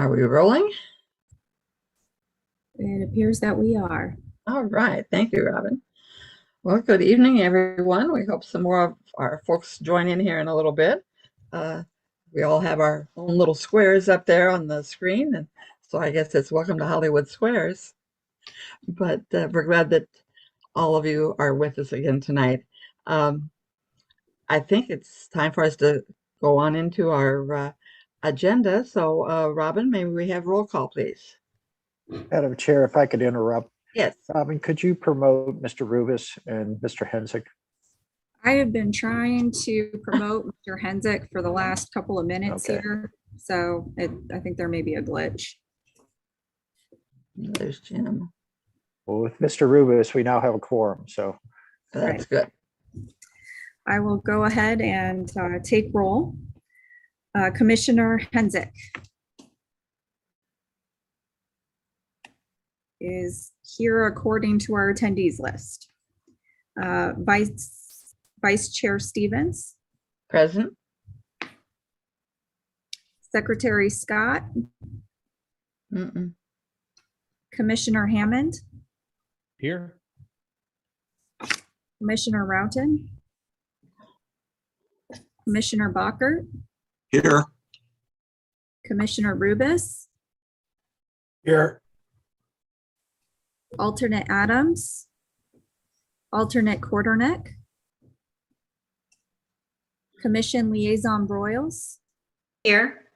Are we rolling? It appears that we are. All right. Thank you, Robin. Well, good evening, everyone. We hope some more of our folks join in here in a little bit. We all have our own little squares up there on the screen, and so I guess it's welcome to Hollywood Squares. But we're glad that all of you are with us again tonight. I think it's time for us to go on into our agenda. So, Robin, maybe we have roll call, please. Madam Chair, if I could interrupt. Yes. Robin, could you promote Mr. Rubis and Mr. Hensick? I have been trying to promote Mr. Hensick for the last couple of minutes Okay. here, so I think there may be a glitch. There's Jim. Well, with Mr. Rubis, we now have a quorum, so. That's good. I will go ahead and take roll. Commissioner Hensick is here according to our attendees list. Vice Chair Stevens, Present. Secretary Scott, Commissioner Hammond, Here. Commissioner Roughton, Commissioner Bockert, Here. Commissioner Rubis, Here. Alternate Adams, Alternate Quarterneck, Commission Liaison Broyles, Here.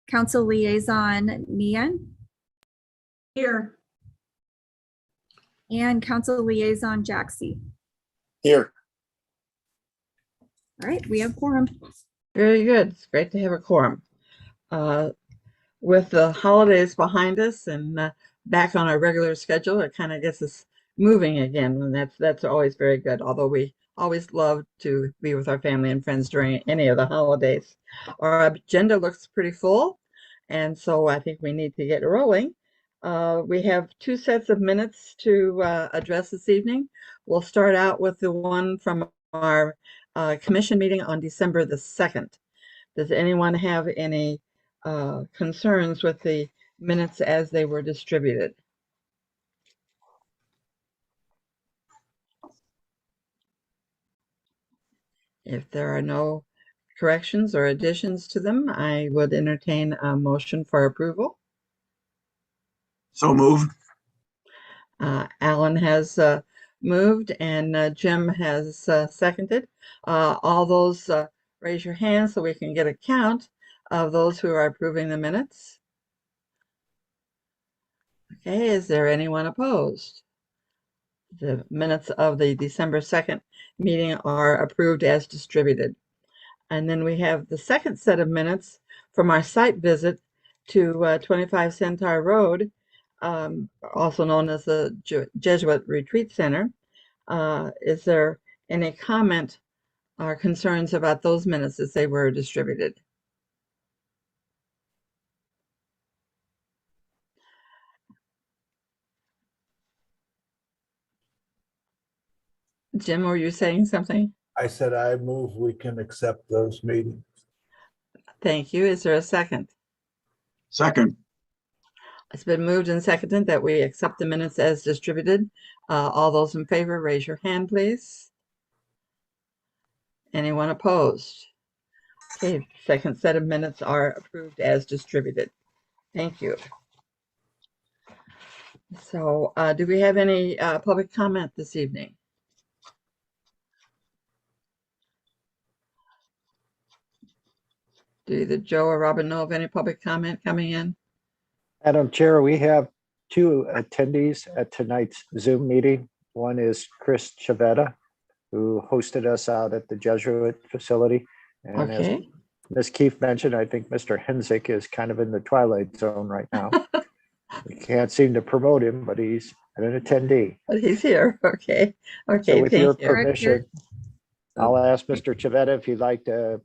Council Liaison Nian, Here. and Council Liaison Jaxie. Here. All right, we have quorum. Very good. It's great to have a quorum. With the holidays behind us and back on our regular schedule, it kind of gets us moving again, and that's always very good. Although we always love to be with our family and friends during any of the holidays. Our agenda looks pretty full, and so I think we need to get rolling. We have two sets of minutes to address this evening. We'll start out with the one from our commission meeting on December the 2nd. Does anyone have any concerns with the minutes as they were distributed? If there are no corrections or additions to them, I would entertain a motion for approval. So moved. Alan has moved and Jim has seconded. All those raise your hand so we can get a count of those who are approving the minutes. Okay, is there anyone opposed? The minutes of the December 2nd meeting are approved as distributed. And then we have the second set of minutes from our site visit to 25 Centaur Road, also known as the Jesuit Retreat Center. Is there any comment or concerns about those minutes as they were distributed? Jim, were you saying something? I said I move we can accept those meetings. Thank you. Is there a second? Second. It's been moved and seconded that we accept the minutes as distributed. All those in favor, raise your hand, please. Anyone opposed? Okay, second set of minutes are approved as distributed. Thank you. So do we have any public comment this evening? Do either Joe or Robin know of any public comment coming in? Madam Chair, we have two attendees at tonight's Zoom meeting. One is Chris Chavetta, who hosted us out at the Jesuit facility. And Okay. as Ms. Keefe mentioned, I think Mr. Hensick is kind of in the twilight zone right now. We can't seem to promote him, but he's an attendee. But he's here. Okay. Okay. So with your Thank you. permission, I'll ask Mr. Chavetta if you'd like to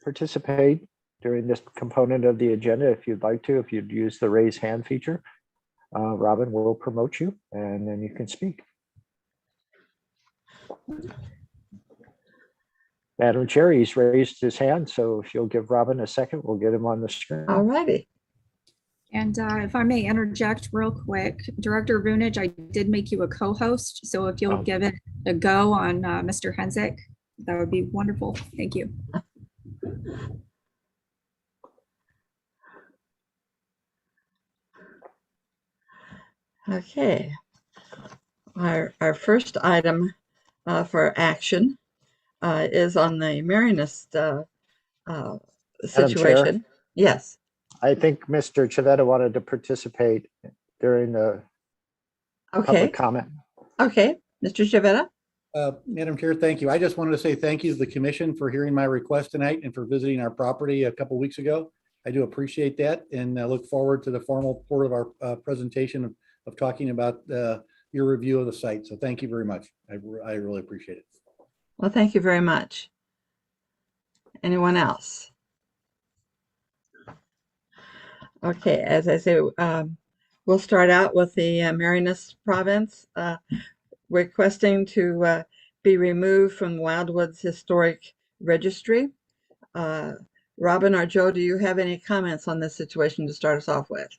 participate during this component of the agenda. If you'd like to, if you'd use the raise hand feature, Robin will promote you and then you can speak. Madam Chair, he's raised his hand, so if you'll give Robin a second, we'll get him on the screen. All righty. And if I may interject real quick, Director Vunich, I did make you a co-host. So if you'll Oh. give it a go on Mr. Hensick, that would be wonderful. Thank you. Okay. Our first item for action is on the Marianist Chair? situation. Yes. I think Mr. Chivetta wanted to participate during the Okay. public comment. Okay. Mr. Chivetta? Madam Chair, thank you. I just wanted to say thank you to the commission for hearing my request tonight and for visiting our property a couple weeks ago. I do appreciate that and I look forward to the formal part of our presentation of talking about your review of the site. So thank you very much. I really appreciate it. Well, thank you very much. Anyone else? Okay, as I say, we'll start out with the Marianist province requesting to be removed from Wildwood's Historic Registry. Robin or Joe, do you have any comments on this situation to start us off with?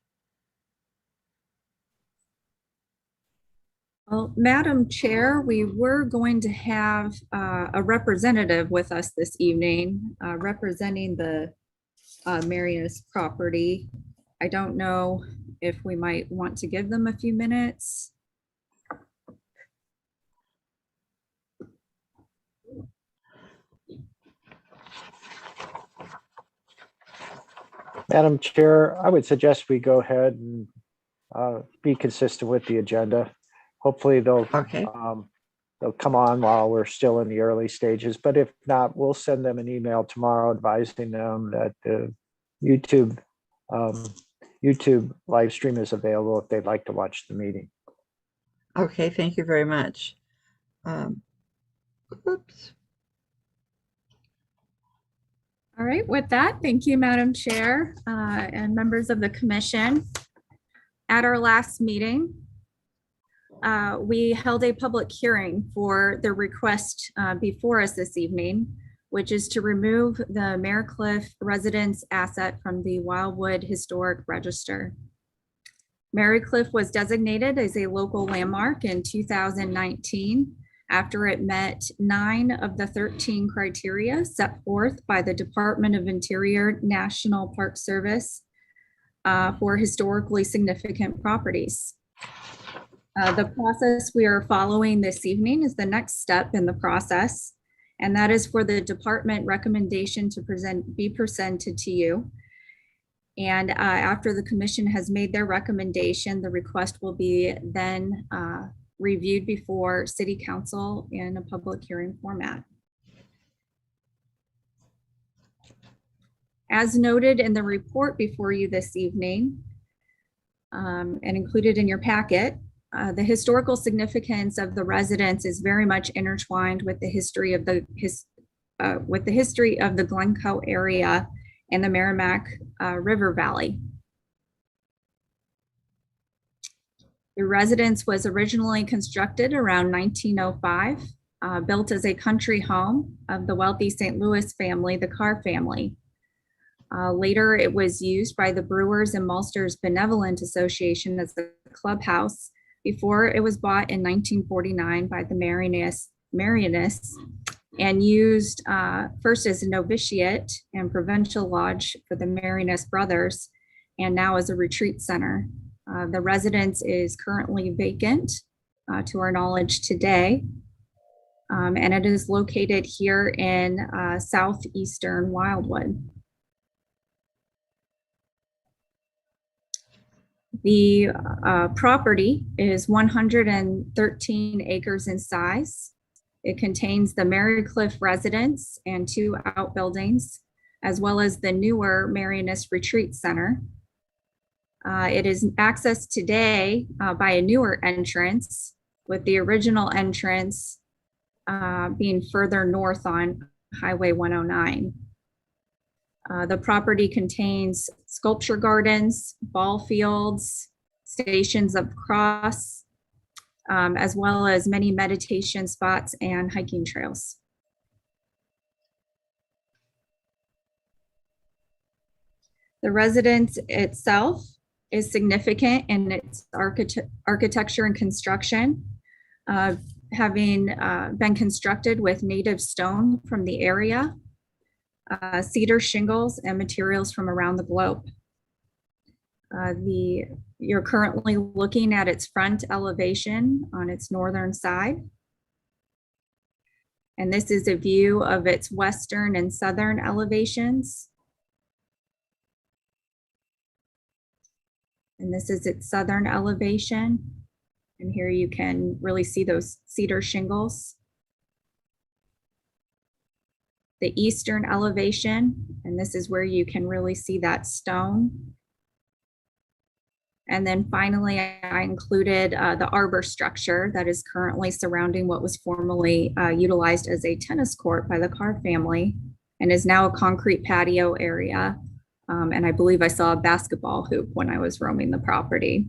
Well, Madam Chair, we were going to have a representative with us this evening representing the Marianist property. I don't know if we might want to give them a few minutes. Madam Chair, I would suggest we go ahead and be consistent with the agenda. Hopefully they'll Okay. they'll come on while we're still in the early stages, but if not, we'll send them an email tomorrow advising them that the YouTube live stream is available if they'd like to watch the meeting. Okay, thank you very much. Oops. All right, with that, thank you, Madam Chair, and members of the commission. At our last meeting, we held a public hearing for the request before us this evening, which is to remove the Marycliff residence asset from the Wildwood Historic Register. Marycliff was designated as a local landmark in 2019 after it met 9 of the 13 criteria set forth by the Department of Interior National Park Service for historically significant properties. The process we are following this evening is the next step in the process, and that is for the department recommendation to be presented to you. And after the commission has made their recommendation, the request will be then reviewed before City Council in a public hearing format. As noted in the report before you this evening and included in your packet, the historical significance of the residence is very much intertwined with the history of the Glencoe area and the Merrimack River Valley. The residence was originally constructed around 1905, built as a country home of the wealthy St. Louis family, the Carr family. Later, it was used by the Brewers and Maltsters Benevolent Association as a clubhouse before it was bought in 1949 by the Marianists and used first as a novitiate and provincial lodge for the Marianist brothers, and now as a retreat center. The residence is currently vacant to our knowledge today, and it is located here in southeastern Wildwood. The property is 113 acres in size. It contains the Marycliff residence and 2 outbuildings, as well as the newer Marianist Retreat Center. It is accessed today by a newer entrance, with the original entrance being further north on Highway 109. The property contains sculpture gardens, ball fields, stations of cross, as well as many meditation spots and hiking trails. The residence itself is significant in its architecture and construction, having been constructed with native stone from the area, cedar shingles, and materials from around the globe. You're currently looking at its front elevation on its northern side. And this is a view of its western and southern elevations. And this is its southern elevation. And here you can really see those cedar shingles. The eastern elevation, and this is where you can really see that stone. And then finally, I included the arbor structure that is currently surrounding what was formerly utilized as a tennis court by the Carr family and is now a concrete patio area. And I believe I saw a basketball hoop when I was roaming the property.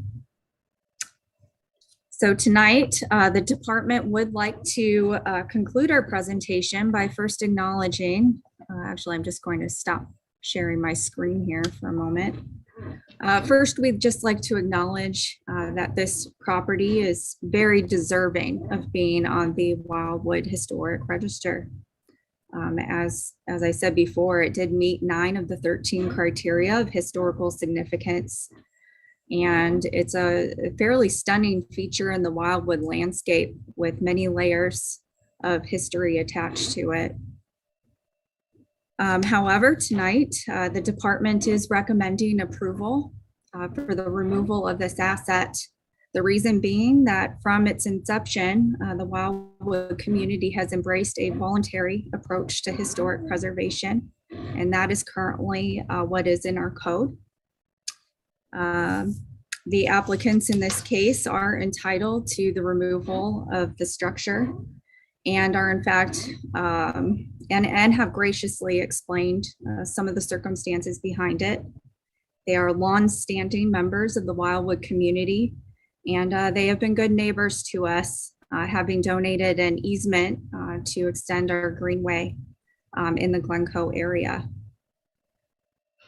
So tonight, the department would like to conclude our presentation by first acknowledging, actually, I'm just going to stop sharing my screen here for a moment. First, we'd just like to acknowledge that this property is very deserving of being on the Wildwood Historic Register. As I said before, it did meet 9 of the 13 criteria of historical significance. And it's a fairly stunning feature in the Wildwood landscape with many layers of history attached to it. However, tonight, the department is recommending approval for the removal of this asset. The reason being that from its inception, the Wildwood community has embraced a voluntary approach to historic preservation, and that is currently what is in our code. The applicants in this case are entitled to the removal of the structure and are in fact, and have graciously explained some of the circumstances behind it. They are longstanding members of the Wildwood community, and they have been good neighbors to us, having donated an easement to extend our greenway in the Glencoe area.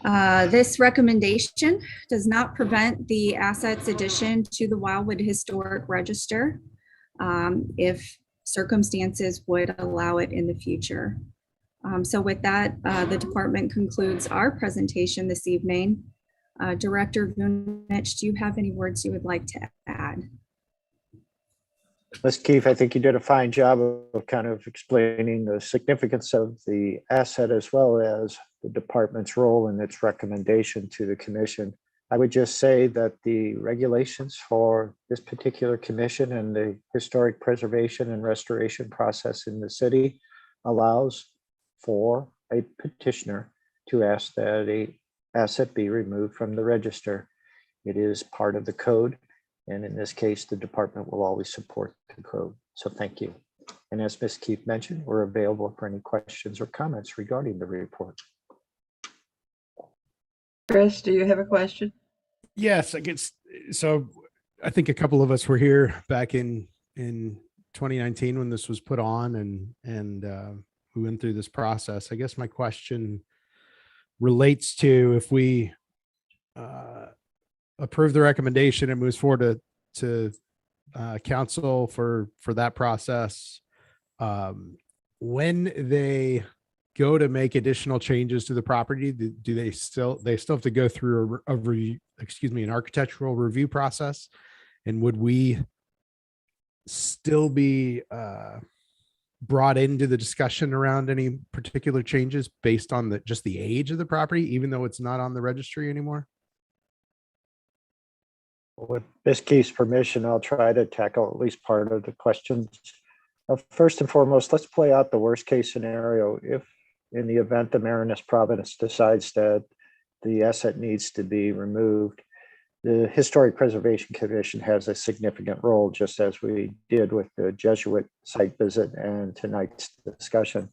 This recommendation does not prevent the asset's addition to the Wildwood Historic Register if circumstances would allow it in the future. So with that, the department concludes our presentation this evening. Director Vunich, do you have any words you would like to add? Ms. Keefe, I think you did a fine job of kind of explaining the significance of the asset as well as the department's role in its recommendation to the commission. I would just say that the regulations for this particular commission and the historic preservation and restoration process in the city allows for a petitioner to ask that an asset be removed from the register. It is part of the code. And in this case, the department will always support the code. So thank you. And as Ms. Keefe mentioned, we're available for any questions or comments regarding the report. Chris, do you have a question? Yes, I guess so. I think a couple of us were here back in 2019 when this was put on, and we went through this process. I guess my question relates to if we approve the recommendation and moves forward to council for that process. When they go to make additional changes to the property, do they still have to go through an architectural review process? And would we still be brought into the discussion around any particular changes based on just the age of the property, even though it's not on the registry anymore? With Ms. Keefe's permission, I'll try to tackle at least part of the questions. First and foremost, let's play out the worst case scenario. If in the event the Marinus province decides that the asset needs to be removed, the Historic Preservation Commission has a significant role, just as we did with the Jesuit site visit and tonight's discussion.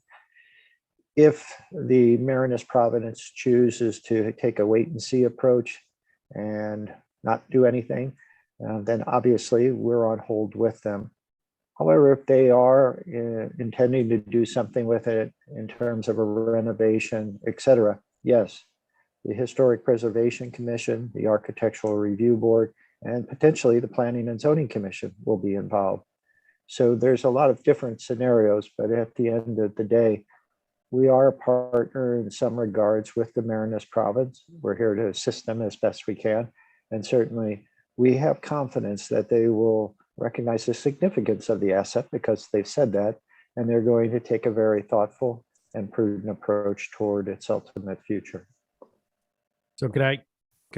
If the Marinus province chooses to take a wait and see approach and not do anything, then obviously we're on hold with them. However, if they are intending to do something with it in terms of a renovation, etc., yes, the Historic Preservation Commission, the Architectural Review Board, and potentially the Planning and Zoning Commission will be involved. So there's a lot of different scenarios, but at the end of the day, we are a partner in some regards with the Marinas province. We're here to assist them as best we can. And certainly we have confidence that they will recognize the significance of the asset because they've said that, and they're going to take a very thoughtful and prudent approach toward its ultimate future. So could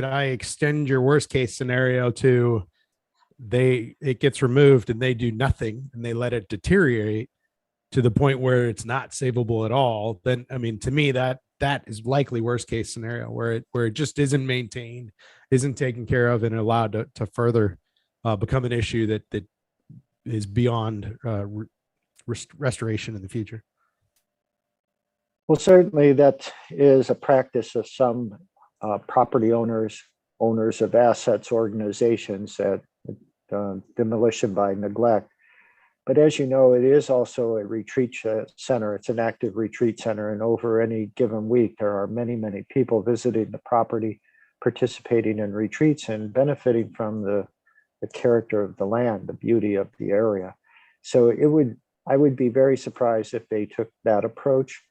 I extend your worst case scenario to it gets removed and they do nothing and they let it deteriorate to the point where it's not savable at all? Then, I mean, to me, that is likely worst case scenario where it just isn't maintained, isn't taken care of, and allowed to further become an issue that is beyond restoration in the future. Well, certainly that is a practice of some property owners of assets, organizations that demolition by neglect. But as you know, it is also a retreat center. It's an active retreat center. And over any given week, there are many, many people visiting the property, participating in retreats and benefiting from the character of the land, the beauty of the area. So I would be very surprised if they took that approach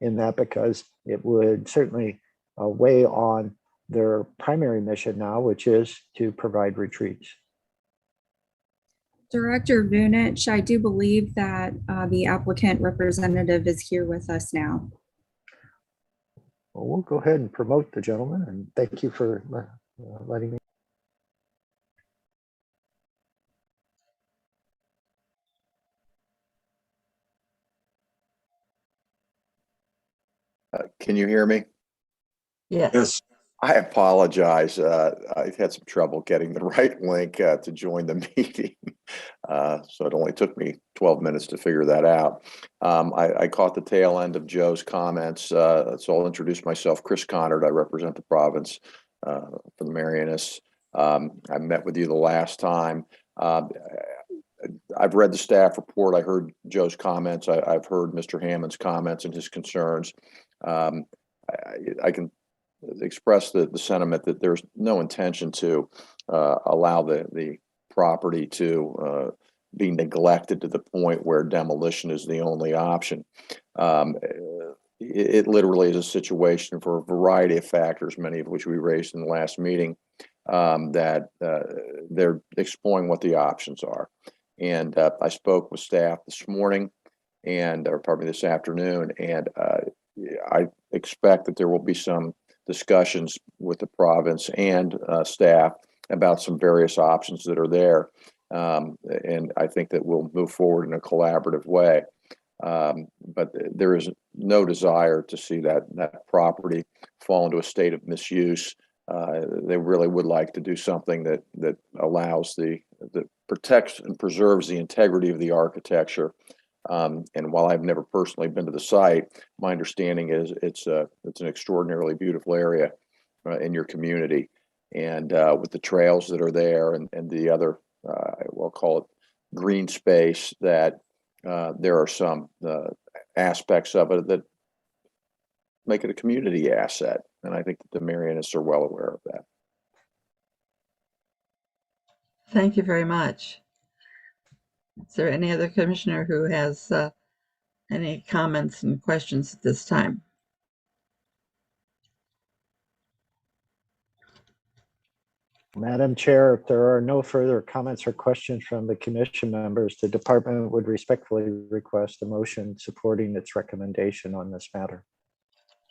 in that, because it would certainly weigh on their primary mission now, which is to provide retreats. Director Vunich, I do believe that the applicant representative is here with us now. Well, we'll go ahead and promote the gentleman, and thank you for letting me. Can you hear me? Yes. Yes. I apologize. I had some trouble getting the right link to join the meeting. So it only took me 12 minutes to figure that out. I caught the tail end of Joe's comments. So I'll introduce myself. Chris Conard. I represent the province for the Marianas. I met with you the last time. I've read the staff report. I heard Joe's comments. I've heard Mr. Hammond's comments and his concerns. I can express the sentiment that there's no intention to allow the property to be neglected to the point where demolition is the only option. It literally is a situation for a variety of factors, many of which we raised in the last meeting, that they're exploring what the options are. And I spoke with staff this morning or pardon me, this afternoon, and I expect that there will be some discussions with the province and staff about some various options that are there. And I think that we'll move forward in a collaborative way. But there is no desire to see that property fall into a state of misuse. They really would like to do something that allows that protects and preserves the integrity of the architecture. And while I've never personally been to the site, my understanding is it's an extraordinarily beautiful area in your community, and with the trails that are there and the other, we'll call it green space, that there are some aspects of it that make it a community asset. And I think that the Marianists are well aware of that. Thank you very much. Is there any other commissioner who has any comments and questions at this time? Madam Chair, if there are no further comments or questions from the commission members, the department would respectfully request a motion supporting its recommendation on this matter.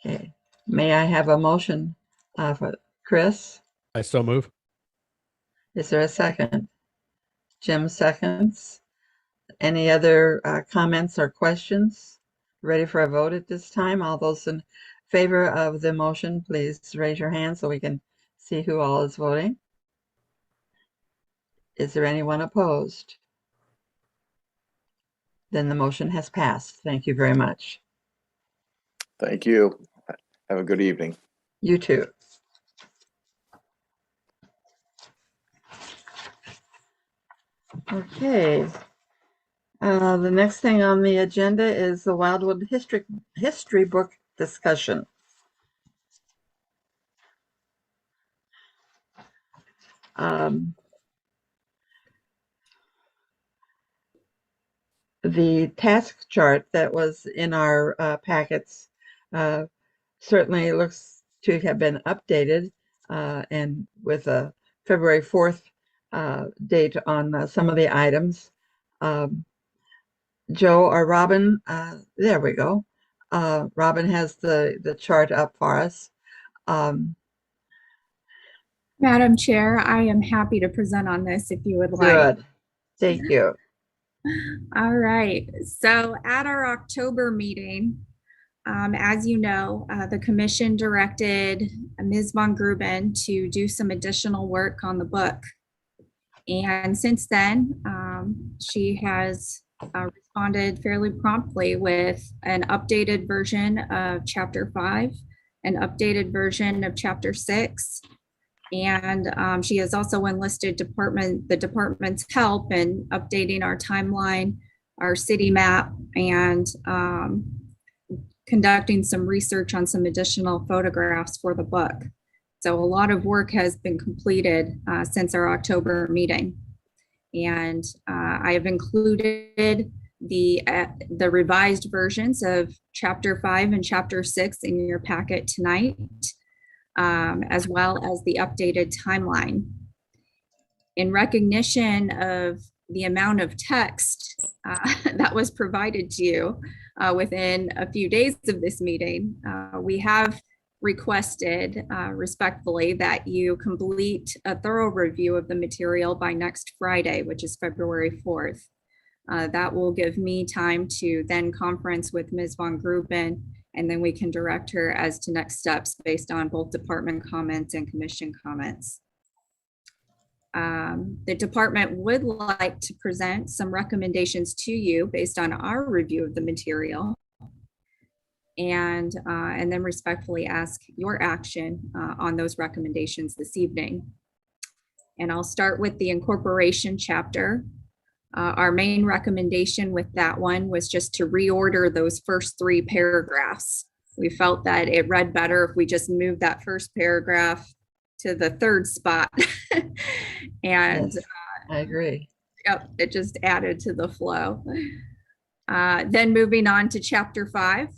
Okay. May I have a motion for Chris? I so move. Is there a second? Jim seconds. Any other comments or questions? Ready for a vote at this time? All those in favor of the motion, please raise your hand so we can see who all is voting. Is there anyone opposed? Then the motion has passed. Thank you very much. Thank you. Have a good evening. You too. Okay. The next thing on the agenda is the Wildwood history book discussion. Um, the task chart that was in our packets certainly looks to have been updated and with a February 4th date on some of the items. Joe or Robin, there we go. Robin has the chart up for us. Madam Chair, I am happy to present on this if you would like. Good. Thank you. All right. So at our October meeting, as you know, the commission directed Ms. Von Gruben to do some additional work on the book. And since then, she has responded fairly promptly with an updated version of Chapter 5, an updated version of Chapter 6, and she has also enlisted the department's help in updating our timeline, our city map, and conducting some research on some additional photographs for the book. So a lot of work has been completed since our October meeting. And I have included the revised versions of Chapter 5 and Chapter 6 in your packet tonight, as well as the updated timeline. In recognition of the amount of text that was provided to you within a few days of this meeting, we have requested respectfully that you complete a thorough review of the material by next Friday, which is February 4th. That will give me time to then conference with Ms. Von Gruben, and then we can direct her as to next steps based on both department comments and commission comments. The department would like to present some recommendations to you based on our review of the material, and then respectfully ask your action on those recommendations this evening. And I'll start with the incorporation chapter. Our main recommendation with that one was just to reorder those first 3 paragraphs. We felt that it read better if we just moved that first paragraph to the 3rd spot. And Yes, I agree. Yep, it just added to the flow. Then moving on to Chapter 5,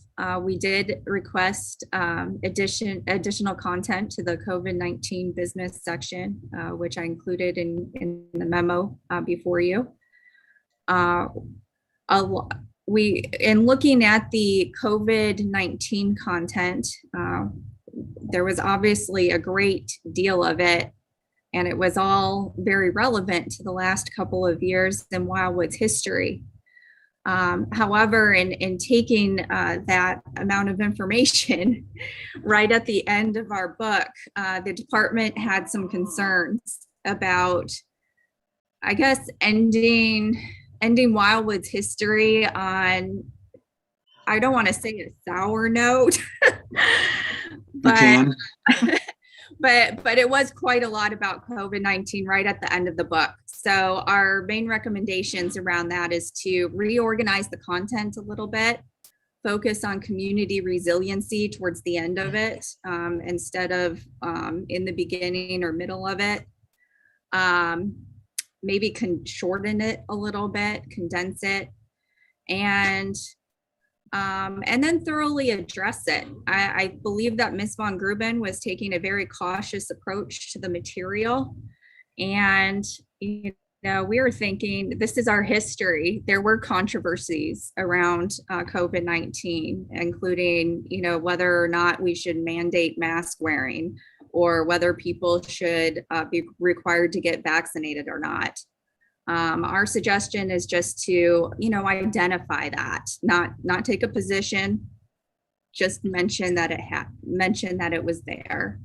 we did request additional content to the COVID-19 business section, which I included in the memo before you. In looking at the COVID-19 content, there was obviously a great deal of it, and it was all very relevant to the last couple of years in Wildwood's history. However, in taking that amount of information right at the end of our book, the department had some concerns about, I guess, ending Wildwood's history on, I don't want to say a sour note, but it was quite a lot about COVID-19 right at the end of the book. So our main recommendations around that is to reorganize the content a little bit, focus on community resiliency towards the end of it, instead of in the beginning or middle of it. Maybe shorten it a little bit, condense it, and then thoroughly address it. I believe that Ms. Von Gruben was taking a very cautious approach to the material. And, you know, we were thinking, this is our history. There were controversies around COVID-19, including, you know, whether or not we should mandate mask wearing, or whether people should be required to get vaccinated or not. Our suggestion is just to, you know, identify that, not take a position, just mention that it was there.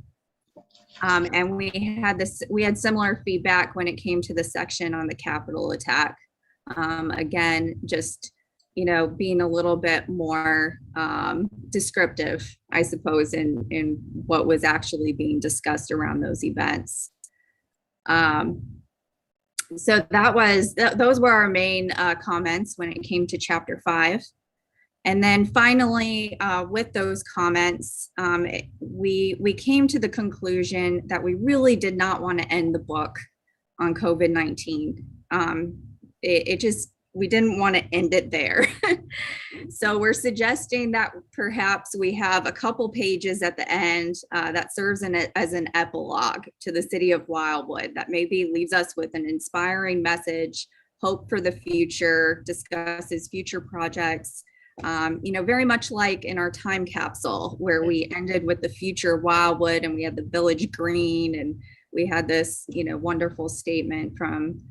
And we had similar feedback when it came to the section on the Capitol attack. Again, just, you know, being a little bit more descriptive, I suppose, in what was actually being discussed around those events. So those were our main comments when it came to Chapter 5. And then finally, with those comments, we came to the conclusion that we really did not want to end the book on COVID-19. We didn't want to end it there. So we're suggesting that perhaps we have a couple pages at the end that serves as an epilogue to the city of Wildwood that maybe leaves us with an inspiring message, hope for the future, discusses future projects, very much like in our time capsule where we ended with the future Wildwood and we had the village green and we had this, wonderful statement from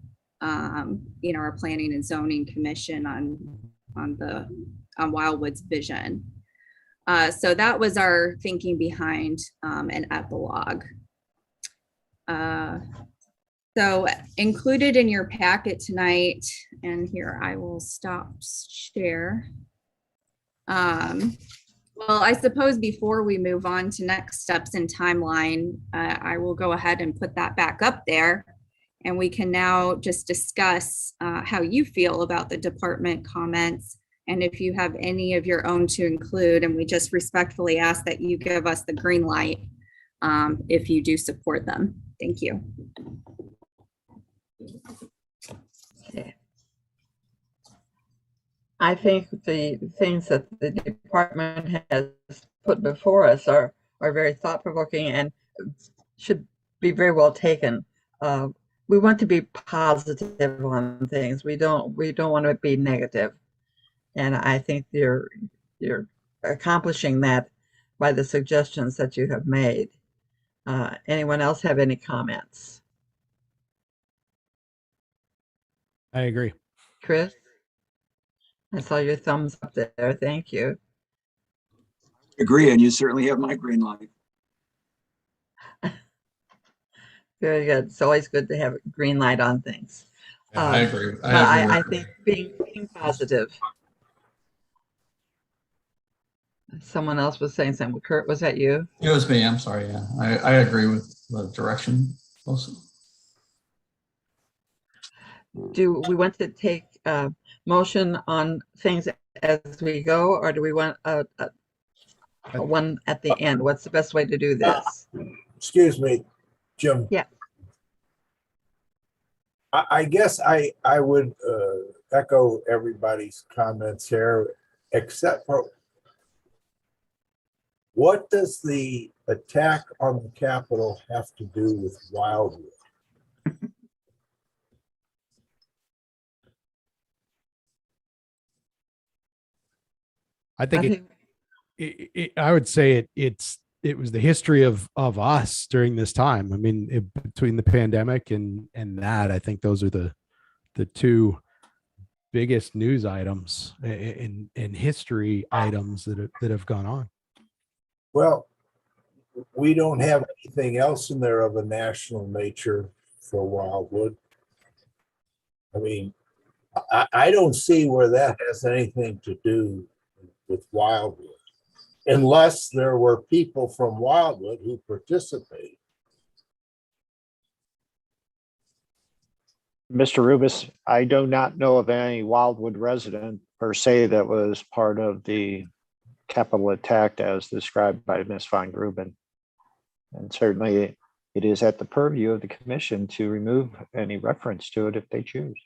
our planning and zoning commission on Wildwood's vision. So that was our thinking behind an epilogue. So included in your packet tonight, and here I will stop share. Well, I suppose before we move on to next steps in timeline, I will go ahead and put that back up there. And we can now just discuss how you feel about the department comments and if you have any of your own to include. And we just respectfully ask that you give us the green light if you do support them. Thank you. Okay. I think the things that the department has put before us are very thought-provoking and should be very well taken. We want to be positive on things. We don't want to be negative. And I think you're accomplishing that by the suggestions that you have made. Anyone else have any comments? I agree. Chris? I saw your thumbs up there. Thank you. Agree, and you certainly have my green light. Very good. It's always good to have a green light on things. Yeah, I agree. I think being positive. Someone else was saying something. Kurt, was that you? It was me. I'm sorry. Yeah, I agree with the direction also. Do we want to take motion on things as we go, or do we want a one at the end? What's the best way to do this? Excuse me, Jim. Yeah. I guess I would echo everybody's comments here, except for what does the attack on the Capitol have to do with Wildwood? I think I would say it was the history of us during this time. I mean, between the pandemic and that, I think those are the two biggest news items in history items that have gone on. Well, we don't have anything else in there of a national nature for Wildwood. I mean, I don't see where that has anything to do with Wildwood, unless there were people from Wildwood who participated. Mr. Rubis, I do not know of any Wildwood resident per se that was part of the Capitol attack as described by Ms. Von Gruben. And certainly it is at the purview of the commission to remove any reference to it if they choose.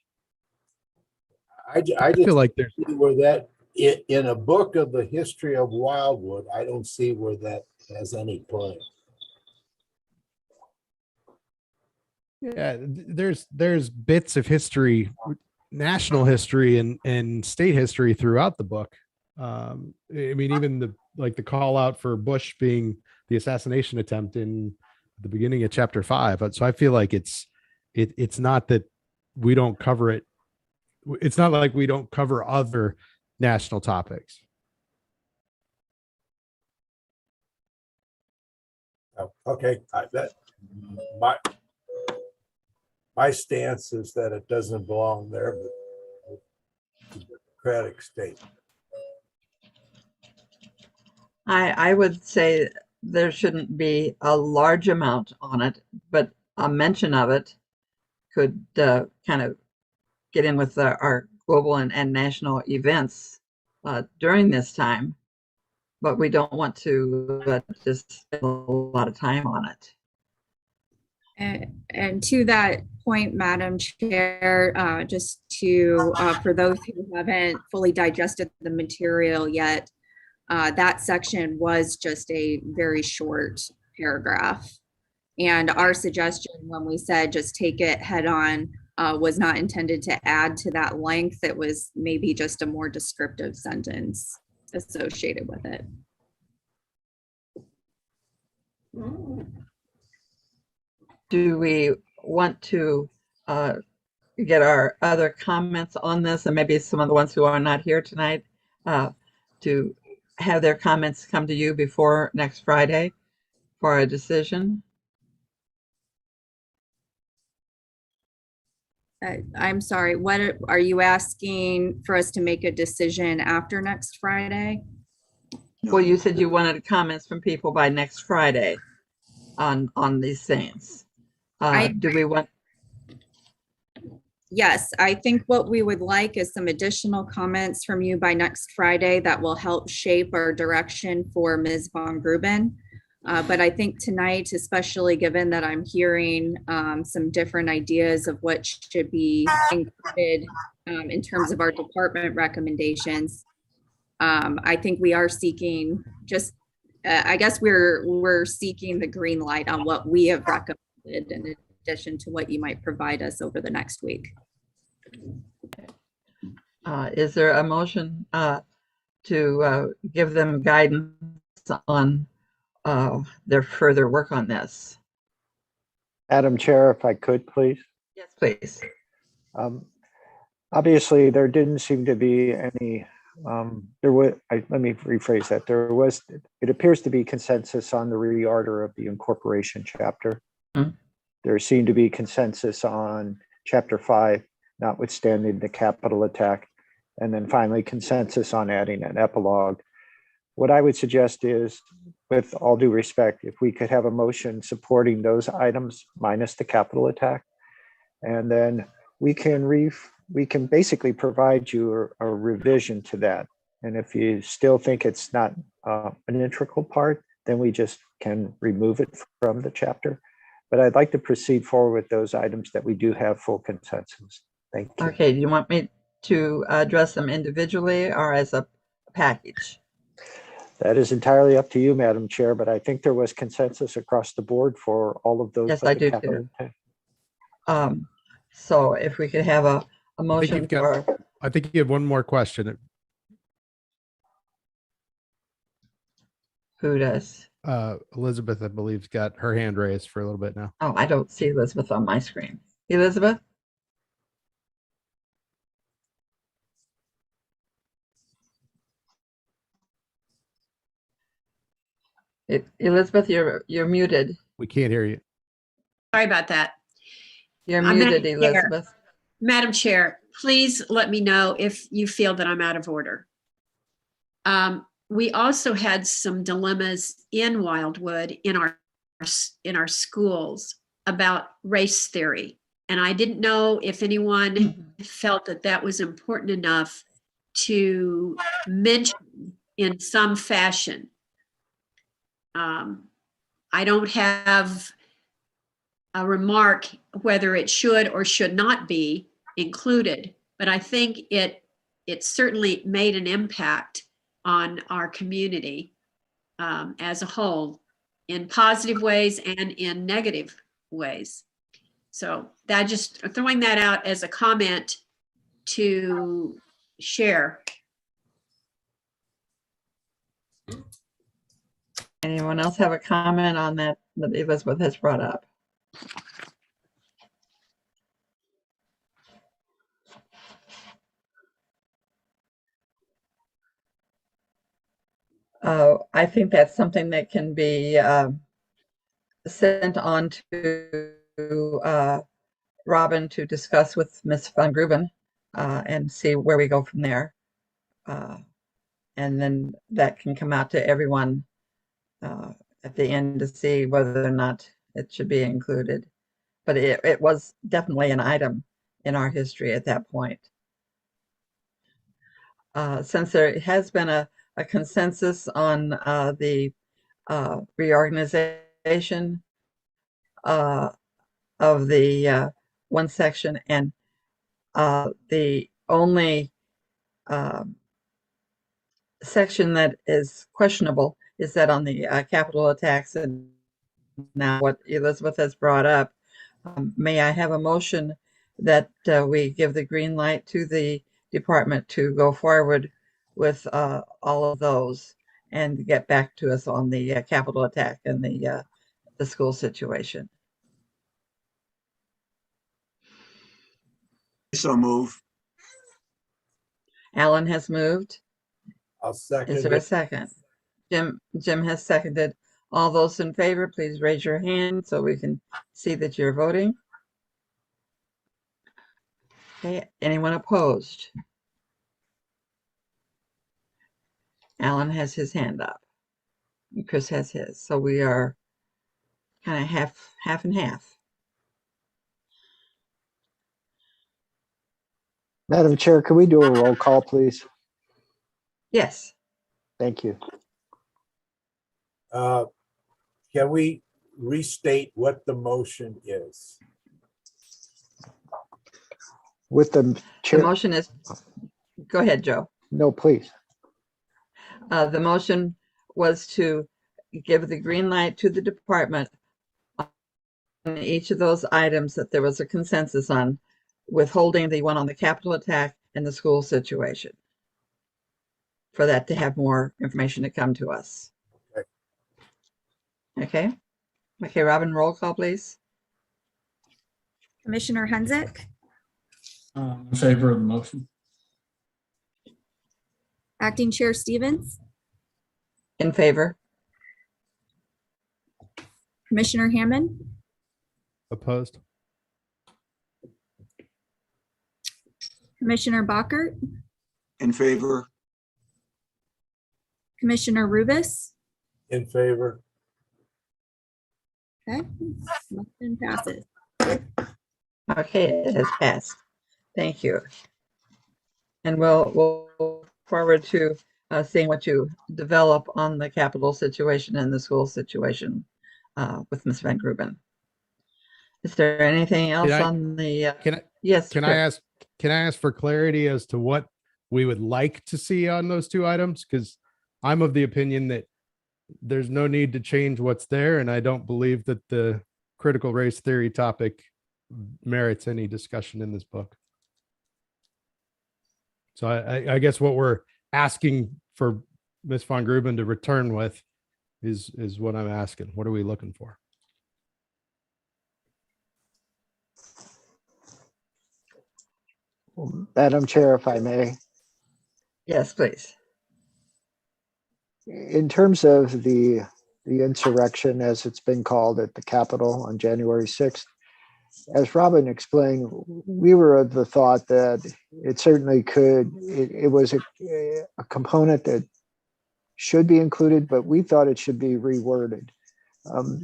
I just feel like there's see where that in a book of the history of Wildwood, I don't see where that has any play. Yeah, there's bits of history, national history and state history throughout the book. I mean, even the call out for Bush being the assassination attempt in the beginning of chapter 5. So I feel like it's not that we don't cover it. It's not like we don't cover other national topics. Okay, my stance is that it doesn't belong there, but it's a democratic state. I would say there shouldn't be a large amount on it, but a mention of it could kind of get in with our global and national events during this time, but we don't want to just spend a lot of time on it. And to that point, Madam Chair, just to, for those who haven't fully digested the material yet, that section was just a very short paragraph. And our suggestion when we said just take it head on was not intended to add to that length. It was maybe just a more descriptive sentence associated with it. Do we want to get our other comments on this, and maybe some of the ones who are not here tonight, to have their comments come to you before next Friday for a decision? I'm sorry, what are you asking for us to make a decision after next Friday? Well, you said you wanted comments from people by next Friday on these things. Do we want? Yes, I think what we would like is some additional comments from you by next Friday that will help shape our direction for Ms. Von Gruben. But I think tonight, especially given that I'm hearing some different ideas of what should be included in terms of our department recommendations, I think we are seeking just, I guess we're seeking the green light on what we have recommended in addition to what you might provide us over the next week. Is there a motion to give them guidance on their further work on this? Madam Chair, if I could, please. Yes, please. Obviously, there didn't seem to be any, let me rephrase that. It appears to be consensus on the reorder of the incorporation chapter. There seemed to be consensus on Chapter 5, notwithstanding the capital attack, and then finally consensus on adding an epilogue. What I would suggest is, with all due respect, if we could have a motion supporting those items minus the capital attack, and then we can basically provide you a revision to that. And if you still think it's not an integral part, then we just can remove it from the chapter. But I'd like to proceed forward with those items that we do have full consensus. Thank you. Okay, do you want me to address them individually or as a package? That is entirely up to you, Madam Chair, but I think there was consensus across the board for all of those. Yes, I do too. So if we could have a motion for. I think you have one more question. Who does? Elizabeth, I believe, got her hand raised for a little bit now. Oh, I don't see Elizabeth on my screen. Elizabeth? Elizabeth, you're muted. We can't hear you. Sorry about that. You're muted, Elizabeth. Madam Chair, please let me know if you feel that I'm out of order. We also had some dilemmas in Wildwood in our schools about race theory. And I didn't know if anyone felt that that was important enough to mention in some fashion. I don't have a remark whether it should or should not be included, but I think it certainly made an impact on our community as a whole in positive ways and in negative ways. So that just throwing that out as a comment to share. Anyone else have a comment on that Elizabeth has brought up? I think that's something that can be sent on to Robin to discuss with Ms. Von Gruben and see where we go from there. And then that can come out to everyone at the end to see whether or not it should be included. But it was definitely an item in our history at that point. since there has been a consensus on the reorganization of the one section, and the only section that is questionable is that on the capital attacks, and now what Elizabeth has brought up. May I have a motion that we give the green light to the department to go forward with all of those and get back to us on the capital attack and the school situation? So move. Alan has moved. I'll second Is there a it. second? Jim has seconded. All those in favor, please raise your hand so we can see that you're voting. Okay, anyone opposed? Alan has his hand up. And Chris has his. So we are kind of half and half. Madam Chair, can we do a roll call, please? Yes. Thank you. Can we restate what the motion is? With the The chair, motion is, go ahead, Joe. no, please. The motion was to give the green light to the department on each of those items that there was a consensus on, withholding the one on the capital attack and the school situation, for that to have more information to come to us. Okay. Okay, Robin, roll call, please. Commissioner Hensick, In favor of the motion. Acting Chair Stevens, In favor? Commissioner Hammond, Opposed? Commissioner Bockert, In favor. Commissioner Rubis. In favor? Okay, motion passes. Okay, it has passed. Thank you. And we'll look forward to seeing what you develop on the capital situation and the school situation with Ms. Van Gruben. Is there anything else on the? Yes. Can I ask for clarity as to what we would like to see on those two items? Because I'm of the opinion that there's no need to change what's there, and I don't believe that the critical race theory topic merits any discussion in this book. So I guess what we're asking for Ms. Van Gruben to return with is what I'm asking. What are we looking for? Madam Chair, if I may. Yes, please. In terms of the insurrection, as it's been called at the Capitol on January 6th, as Robin explained, we were of the thought that it certainly could, it was a component that should be included, but we thought it should be reworded.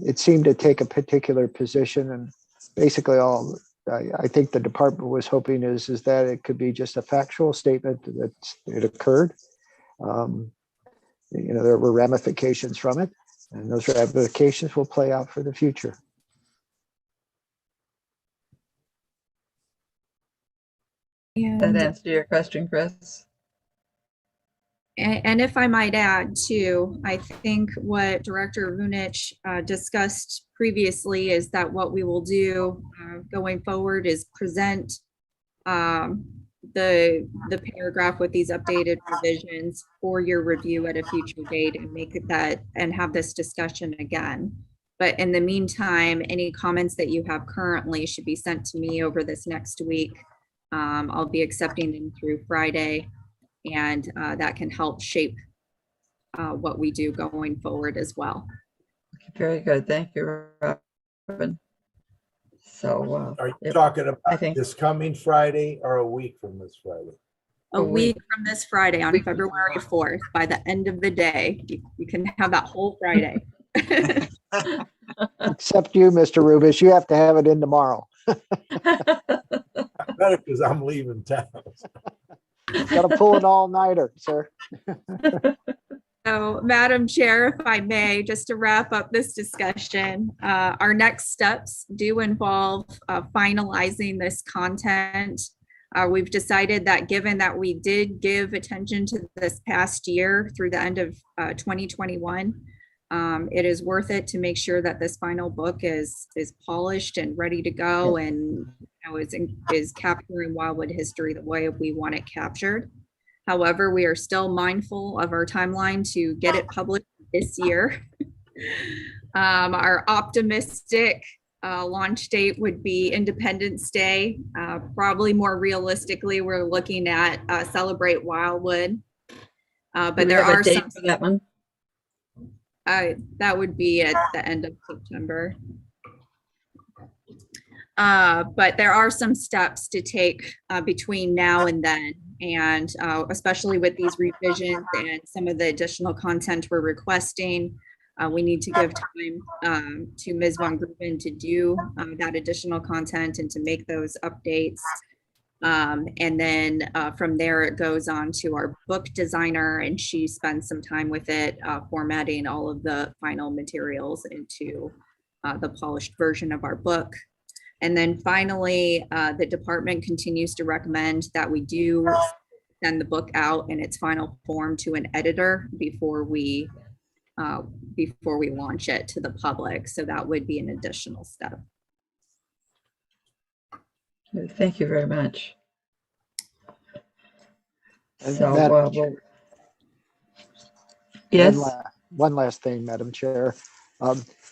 It seemed to take a particular position, and basically all I think the department was hoping is that it could be just a factual statement that it occurred. There were ramifications from it, and those ramifications will play out for the future. That answer your question, Chris? And if I might add too, I think what Director Vunich discussed previously is that what we will do going forward is present the paragraph with these updated revisions for your review at a future date and make it that and have this discussion again. But in the meantime, any comments that you have currently should be sent to me over this next week. I'll be accepting them through Friday, and that can help shape what we do going forward as well. Okay, very good. Thank you, Robin. So Are you talking about I think this coming Friday or a week from this Friday? A week from this Friday on February 4th, by the end of the day, you can have that whole Friday. Except you, Mr. Rubis, you have to have it in tomorrow. Better because I'm leaving town. Got to pull an all-nighter, sir. So, Madam Chair, if I may, just to wrap up this discussion, our next steps do involve finalizing this content. We've decided that given that we did give attention to this past year through the end of 2021, it is worth it to make sure that this final book is polished and ready to go, and is capturing Wildwood history the way we want it captured. However, we are still mindful of our timeline to get it published this year. Our optimistic launch date would be Independence Day. Probably more realistically, we're looking at Celebrate Wildwood. Do But we there have a are date some, for that one? that would be at the end of September. But there are some steps to take between now and then. And especially with these revisions and some of the additional content we're requesting, we need to give time to Ms. Von Gruben to do that additional content and to make those updates. And then from there, it goes on to our book designer, and she spends some time with it, formatting all of the final materials into the polished version of our book. And then finally, the department continues to recommend that we do send the book out in its final form to an editor before we launch it to the public. So that would be an additional step. Thank you very much. And So, Madam yes, One last thing, Madam Chair.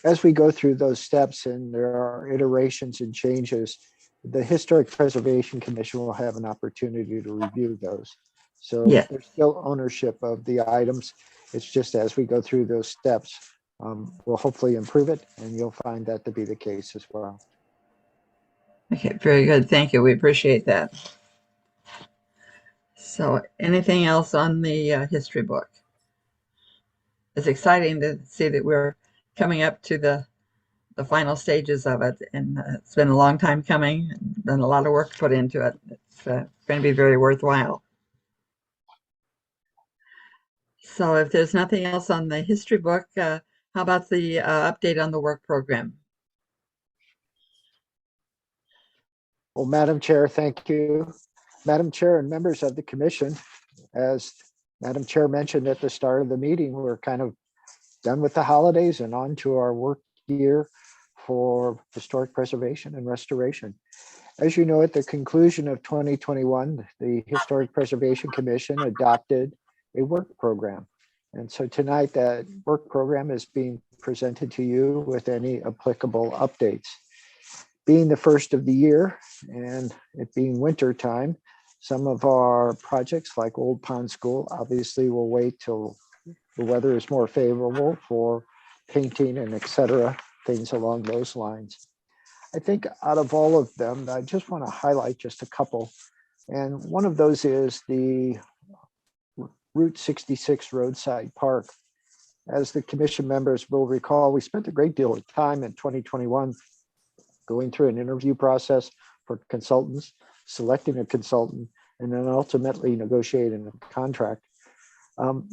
As we go through those steps and there are iterations and changes, the Historic Preservation Commission will have an opportunity to review those. So Yeah. there's still ownership of the items. It's just as we go through those steps, we'll hopefully improve it, and you'll find that to be the case as well. okay, very good. Thank you. We appreciate that. So, anything else on the history book? It's exciting to see that we're coming up to the final stages of it, and it's been a long time coming, and been a lot of work put into it. It's going to be very worthwhile. So if there's nothing else on the history book, how about the update on the work program? Well, Madam Chair, thank you. Madam Chair and members of the commission, as Madam Chair mentioned at the start of the meeting, we're kind of done with the holidays and on to our work year for historic preservation and restoration. As you know, at the conclusion of 2021, the Historic Preservation Commission adopted a work program. And so tonight that work program is being presented to you with any applicable updates. Being the first of the year and it being winter time, some of our projects like Old Pond School obviously will wait till the weather is more favorable for painting and et cetera, things along those lines. I think out of all of them, I just want to highlight just a couple. And one of those is the Route 66 Roadside Park. As the commission members will recall, we spent a great deal of time in 2021 going through an interview process for consultants, selecting a consultant, and then ultimately negotiating a contract.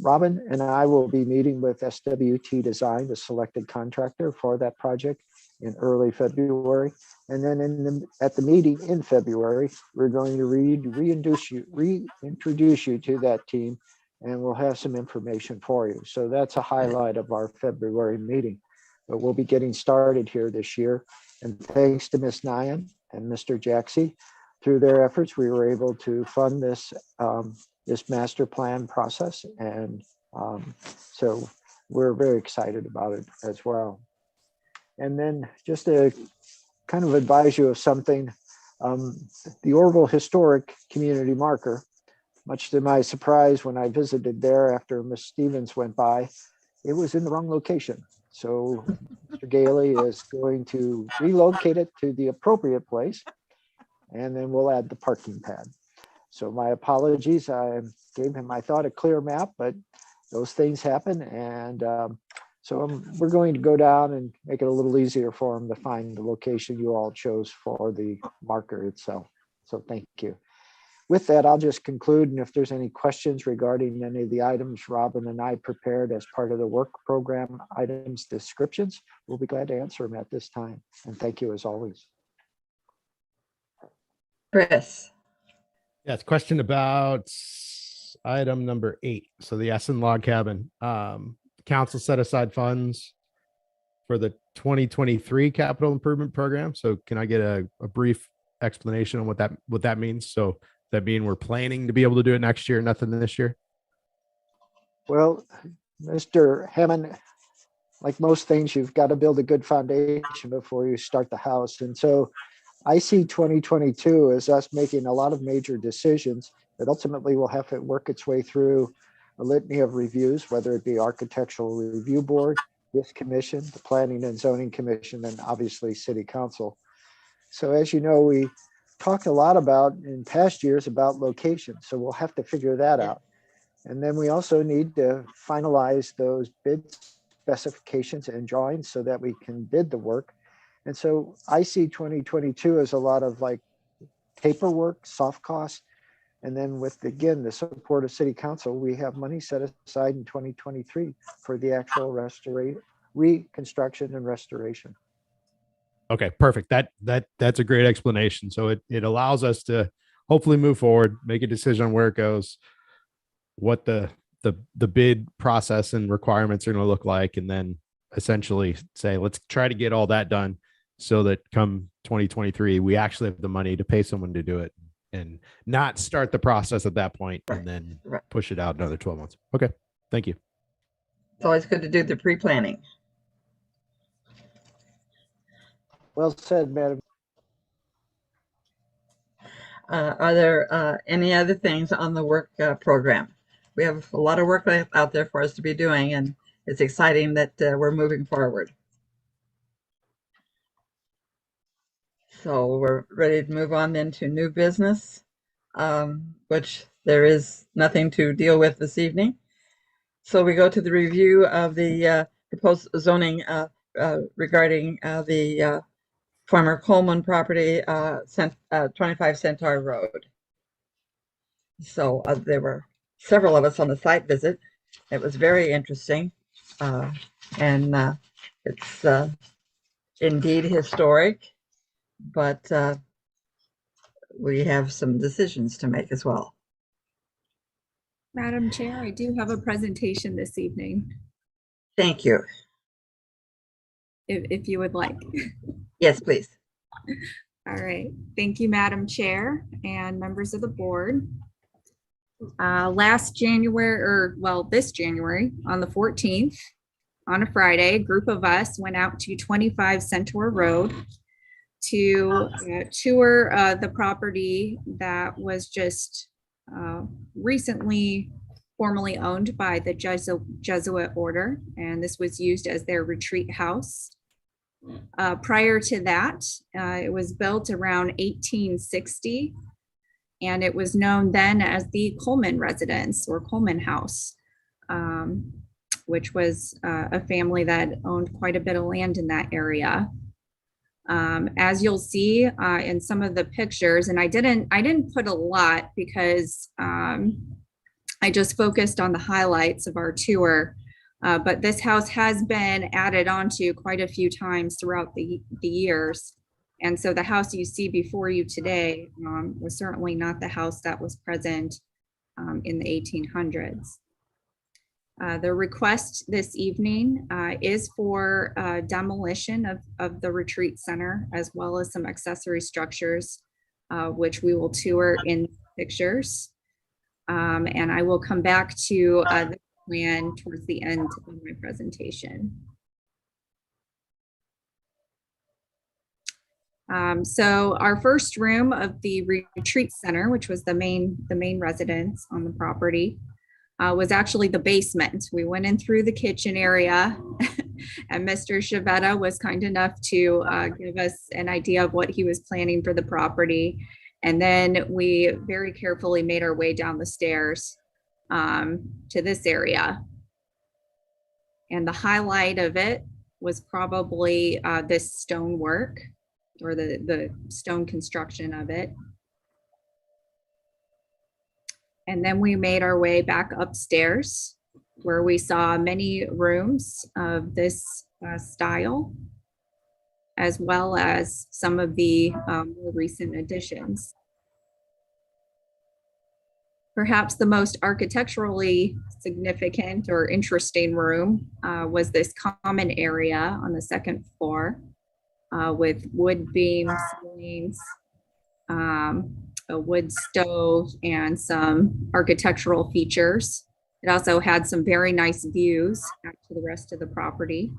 Robin and I will be meeting with SWT Design, the selected contractor for that project, in early February. And then at the meeting in February, we're going to reintroduce you to that team, and we'll have some information for you. So that's a highlight of our February meeting. But we'll be getting started here this year. And thanks to Ms. Nyan and Mr. Jaxie, through their efforts, we were able to fund this this master plan process. And so we're very excited about it as well. And then just to kind of advise you of something, the Orville Historic Community Marker, much to my surprise when I visited there after Ms. Stevens went by, it was in the wrong location. So Mr. Gailey is going to relocate it to the appropriate place, and then we'll add the parking pad. So my apologies, I gave him, I thought, a clear map, but those things happen. And so we're going to go down and make it a little easier for him to find the location you all chose for the marker itself. So thank you. with that, I'll just conclude. And if there's any questions regarding any of the items Robin and I prepared as part of the work program items descriptions, we'll be glad to answer them at this time. And thank you as always. Chris. Yes, question about item number 8. So the Essen log cabin. Council set aside funds for the 2023 capital improvement program. So can I get a brief explanation on what that means? So that mean we're planning to be able to do it next year, nothing this year? Well, Mr. Hammond, like most things, you've got to build a good foundation before you start the house. And so I see 2022 as us making a lot of major decisions that ultimately will have to work its way through a litany of reviews, whether it be Architectural Review Board, this commission, the Planning and Zoning Commission, and obviously City Council. So as you know, we talked a lot about in past years about location. So we'll have to figure that out. And then we also need to finalize those bid specifications and drawings so that we can bid the work. And so I see 2022 as a lot of like paperwork, soft costs. And then with, again, the support of City Council, we have money set aside in 2023 for the actual reconstruction and restoration. Okay, perfect. That's a great explanation. So it allows us to hopefully move forward, make a decision on where it goes, what the bid process and requirements are going to look like, and then essentially say, let's try to get all that done so that come 2023, we actually have the money to pay someone to do it and not start the process at that point and then push it out another 12 months. Okay, thank you. It's always good to do the pre-planning. Well said, Madam. Are there any other things on the work program? We have a lot of work out there for us to be doing, and it's exciting that we're moving forward. So we're ready to move on then to new business, which there is nothing to deal with this evening. So we go to the review of the proposed zoning regarding the former Coleman property, 25 Centaur Road. So there were several of us on the site visit. It was very interesting, and it's indeed historic, but we have some decisions to make as well. Madam Chair, I do have a presentation this evening, Thank you. if you would like. Yes, please. All right. Thank you, Madam Chair and members of the board. Last January, or well, this January, on the 14th, on a Friday, a group of us went out to 25 Centaur Road to tour the property that was just recently formally owned by the Jesuit order, and this was used as their retreat house. Prior to that, it was built around 1860, and it was known then as the Coleman Residence or Coleman House, which was a family that owned quite a bit of land in that area. As you'll see in some of the pictures, and I didn't put a lot because I just focused on the highlights of our tour. But this house has been added onto quite a few times throughout the years. And so the house you see before you today was certainly not the house that was present in the 1800s. The request this evening is for demolition of the retreat center, as well as some accessory structures, which we will tour in pictures. And I will come back to the plan towards the end of my presentation. So our first room of the retreat center, which was the main residence on the property, was actually the basement. We went in through the kitchen area and Mr. Chavetta was kind enough to give us an idea of what he was planning for the property. And then we very carefully made our way down the stairs to this area. And the highlight of it was probably this stonework, or the stone construction of it. And then we made our way back upstairs where we saw many rooms of this style, as well as some of the more recent additions. Perhaps the most architecturally significant or interesting room was this common area on the second floor with wood beam ceilings, a wood stove, and some architectural features. It also had some very nice views out to the rest of the property.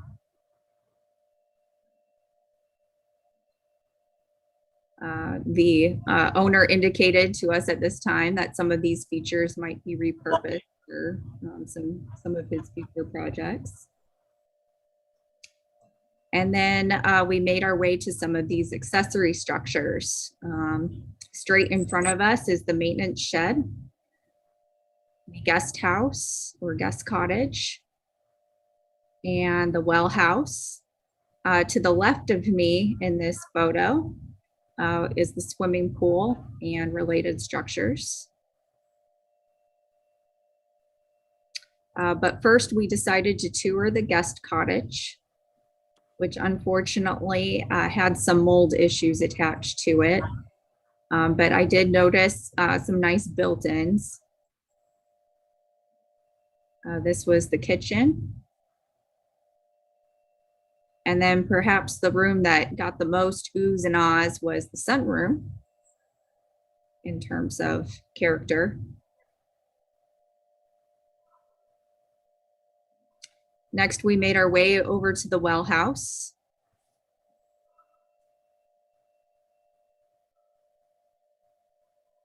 The owner indicated to us at this time that some of these features might be repurposed for some of his future projects. And then we made our way to some of these accessory structures. Straight in front of us is the maintenance shed, the guest house or guest cottage, and the well house. To the left of me in this photo is the swimming pool and related structures. But first we decided to tour the guest cottage, which unfortunately had some mold issues attached to it. But I did notice some nice built-ins. This was the kitchen. And then perhaps the room that got the most oohs and ahs was the sunroom in terms of character. Next, we made our way over to the well house.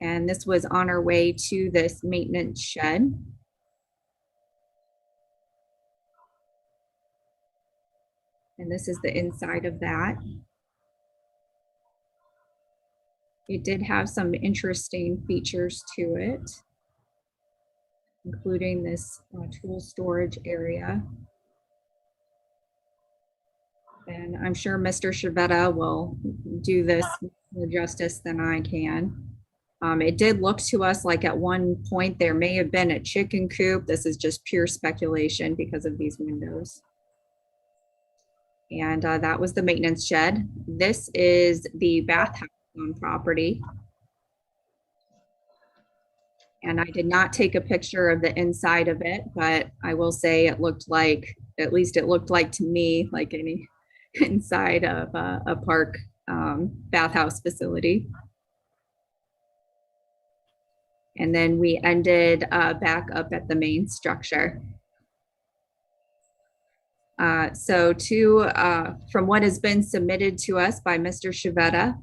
And this was on our way to this maintenance shed. And this is the inside of that. It did have some interesting features to it, including this tool storage area. And I'm sure Mr. Shavetta will do this more justice than I can. It did look to us like at one point there may have been a chicken coop. This is just pure speculation because of these windows. And that was the maintenance shed. This is the bathhouse on property. And I did not take a picture of the inside of it, but I will say it looked like, at least it looked like to me, like any inside of a park bathhouse facility. And then we ended back up at the main structure. From what has been submitted to us by Mr. Shavetta,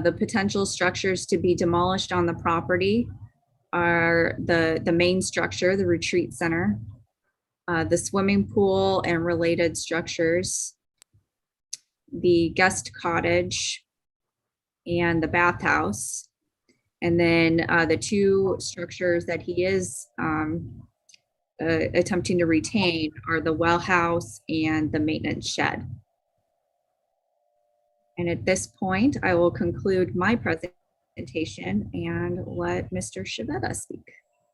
the potential structures to be demolished on the property are the main structure, the retreat center, the swimming pool and related structures, the guest cottage, and the bathhouse. And then the two structures that he is attempting to retain are the well house and the maintenance shed. And at this point, I will conclude my presentation and let Mr. Shavetta speak.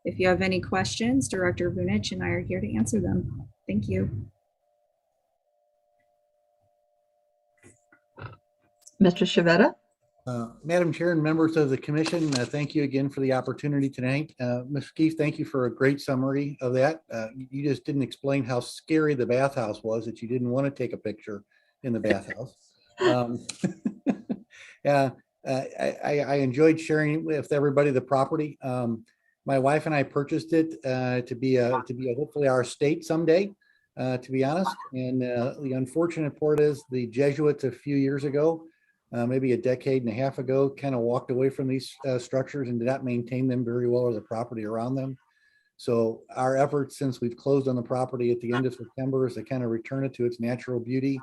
If you have any questions, Director Vunich and I are here to answer them. Thank you. Mr. Shavetta? Madam Chair and members of the commission, thank you again for the opportunity tonight. Ms. Keefe, thank you for a great summary of that. You just didn't explain how scary the bathhouse was, that you didn't want to take a picture in the bathhouse. I enjoyed sharing with everybody the property. My wife and I purchased it to be hopefully our estate someday, to be honest. And the unfortunate part is the Jesuits a few years ago, maybe a decade and a half ago, kind of walked away from these structures and did not maintain them very well or the property around them. So our efforts since we've closed on the property at the end of September is to kind of return it to its natural beauty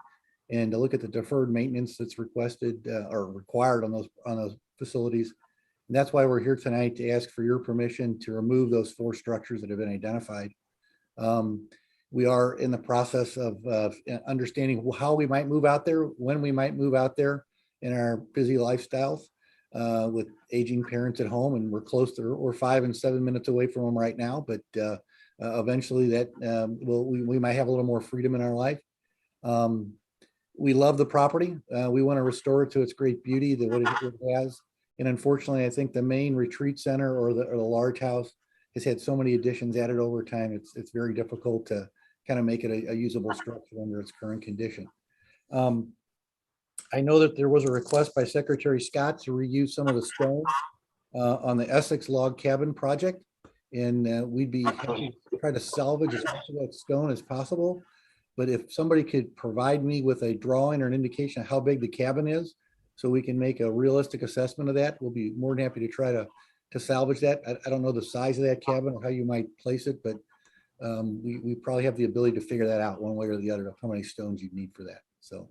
and to look at the deferred maintenance that's requested or required on those facilities. And that's why we're here tonight to ask for your permission to remove those 4 structures that have been identified. We are in the process of understanding how we might move out there, when we might move out there in our busy lifestyles. with aging parents at home, and we're close to, we're 5 and 7 minutes away from them right now, but eventually that we might have a little more freedom in our life. We love the property. We want to restore it to its great beauty that what it has. And unfortunately, I think the main retreat center or the large house has had so many additions added over time. It's very difficult to kind of make it a usable structure under its current condition. I know that there was a request by Secretary Scott to reuse some of the stone on the Essex log cabin project. And we'd be happy to try to salvage as much of that stone as possible. But if somebody could provide me with a drawing or an indication of how big the cabin is, so we can make a realistic assessment of that, we'll be more than happy to try to salvage that. I don't know the size of that cabin or how you might place it, but we probably have the ability to figure that out one way or the other of how many stones you need for that. So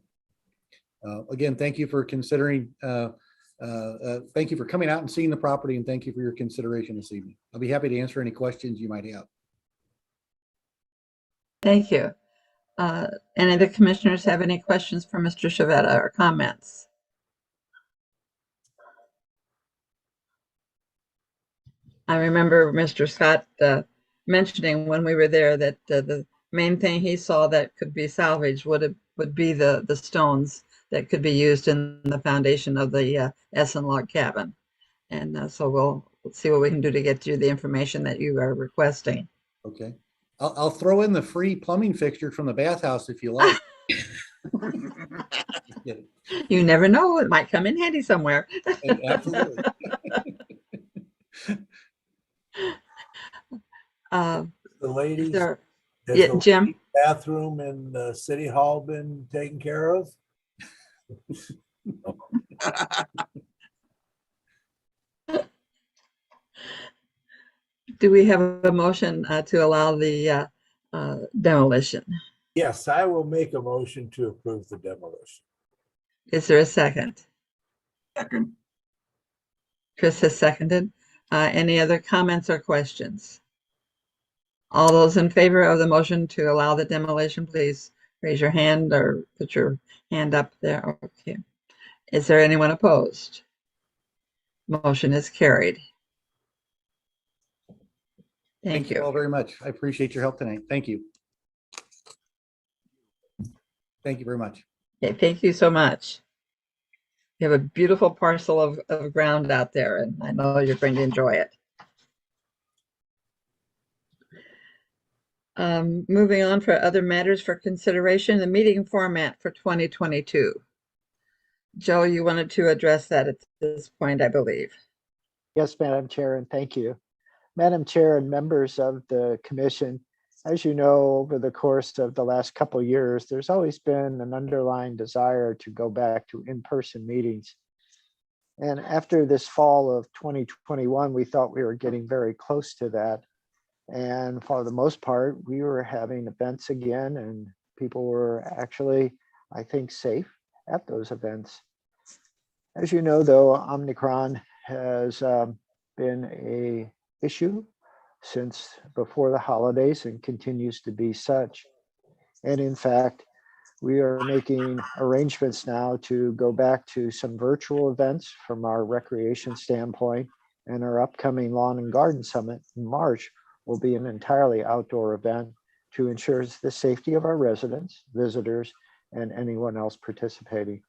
again, thank you for considering, thank you for coming out and seeing the property, and thank you for your consideration this evening. I'll be happy to answer any questions you might have. Thank you. Any of the commissioners have any questions for Mr. Chivetta or comments? I remember Mr. Scott mentioning when we were there that the main thing he saw that could be salvaged would be the stones that could be used in the foundation of the Essen log cabin. And so we'll see what we can do to get you the information that you are requesting. Okay. I'll throw in the free plumbing fixture from the bathhouse if you like. You never know, it might come in handy somewhere. Absolutely. The ladies, There, has yeah, the Jim. bathroom in the city hall been taken care of? Do we have a motion to allow the demolition? Yes, I will make a motion to approve the demolition. Is there a second? Second. Chris has seconded. Any other comments or questions? All those in favor of the motion to allow the demolition, please raise your hand or put your hand up there. Okay. Is there anyone opposed? Motion is carried. Thank you. all very much. I appreciate your help tonight. Thank you. Thank you very much. Okay, thank you so much. You have a beautiful parcel of ground out there, and I know you're going to enjoy it. Moving on for other matters for consideration, the meeting format for 2022. Joe, you wanted to address that at this point, I believe. Yes, Madam Chair, and thank you. Madam Chair and members of the commission, as you know, over the course of the last couple of years, there's always been an underlying desire to go back to in-person meetings. And after this fall of 2021, we thought we were getting very close to that. And for the most part, we were having events again, and people were actually, I think, safe at those events. As you know, though, Omicron has been an issue since before the holidays and continues to be such. And in fact, we are making arrangements now to go back to some virtual events from our recreation standpoint, and our upcoming Lawn and Garden Summit in March will be an entirely outdoor event to ensure the safety of our residents, visitors, and anyone else participating.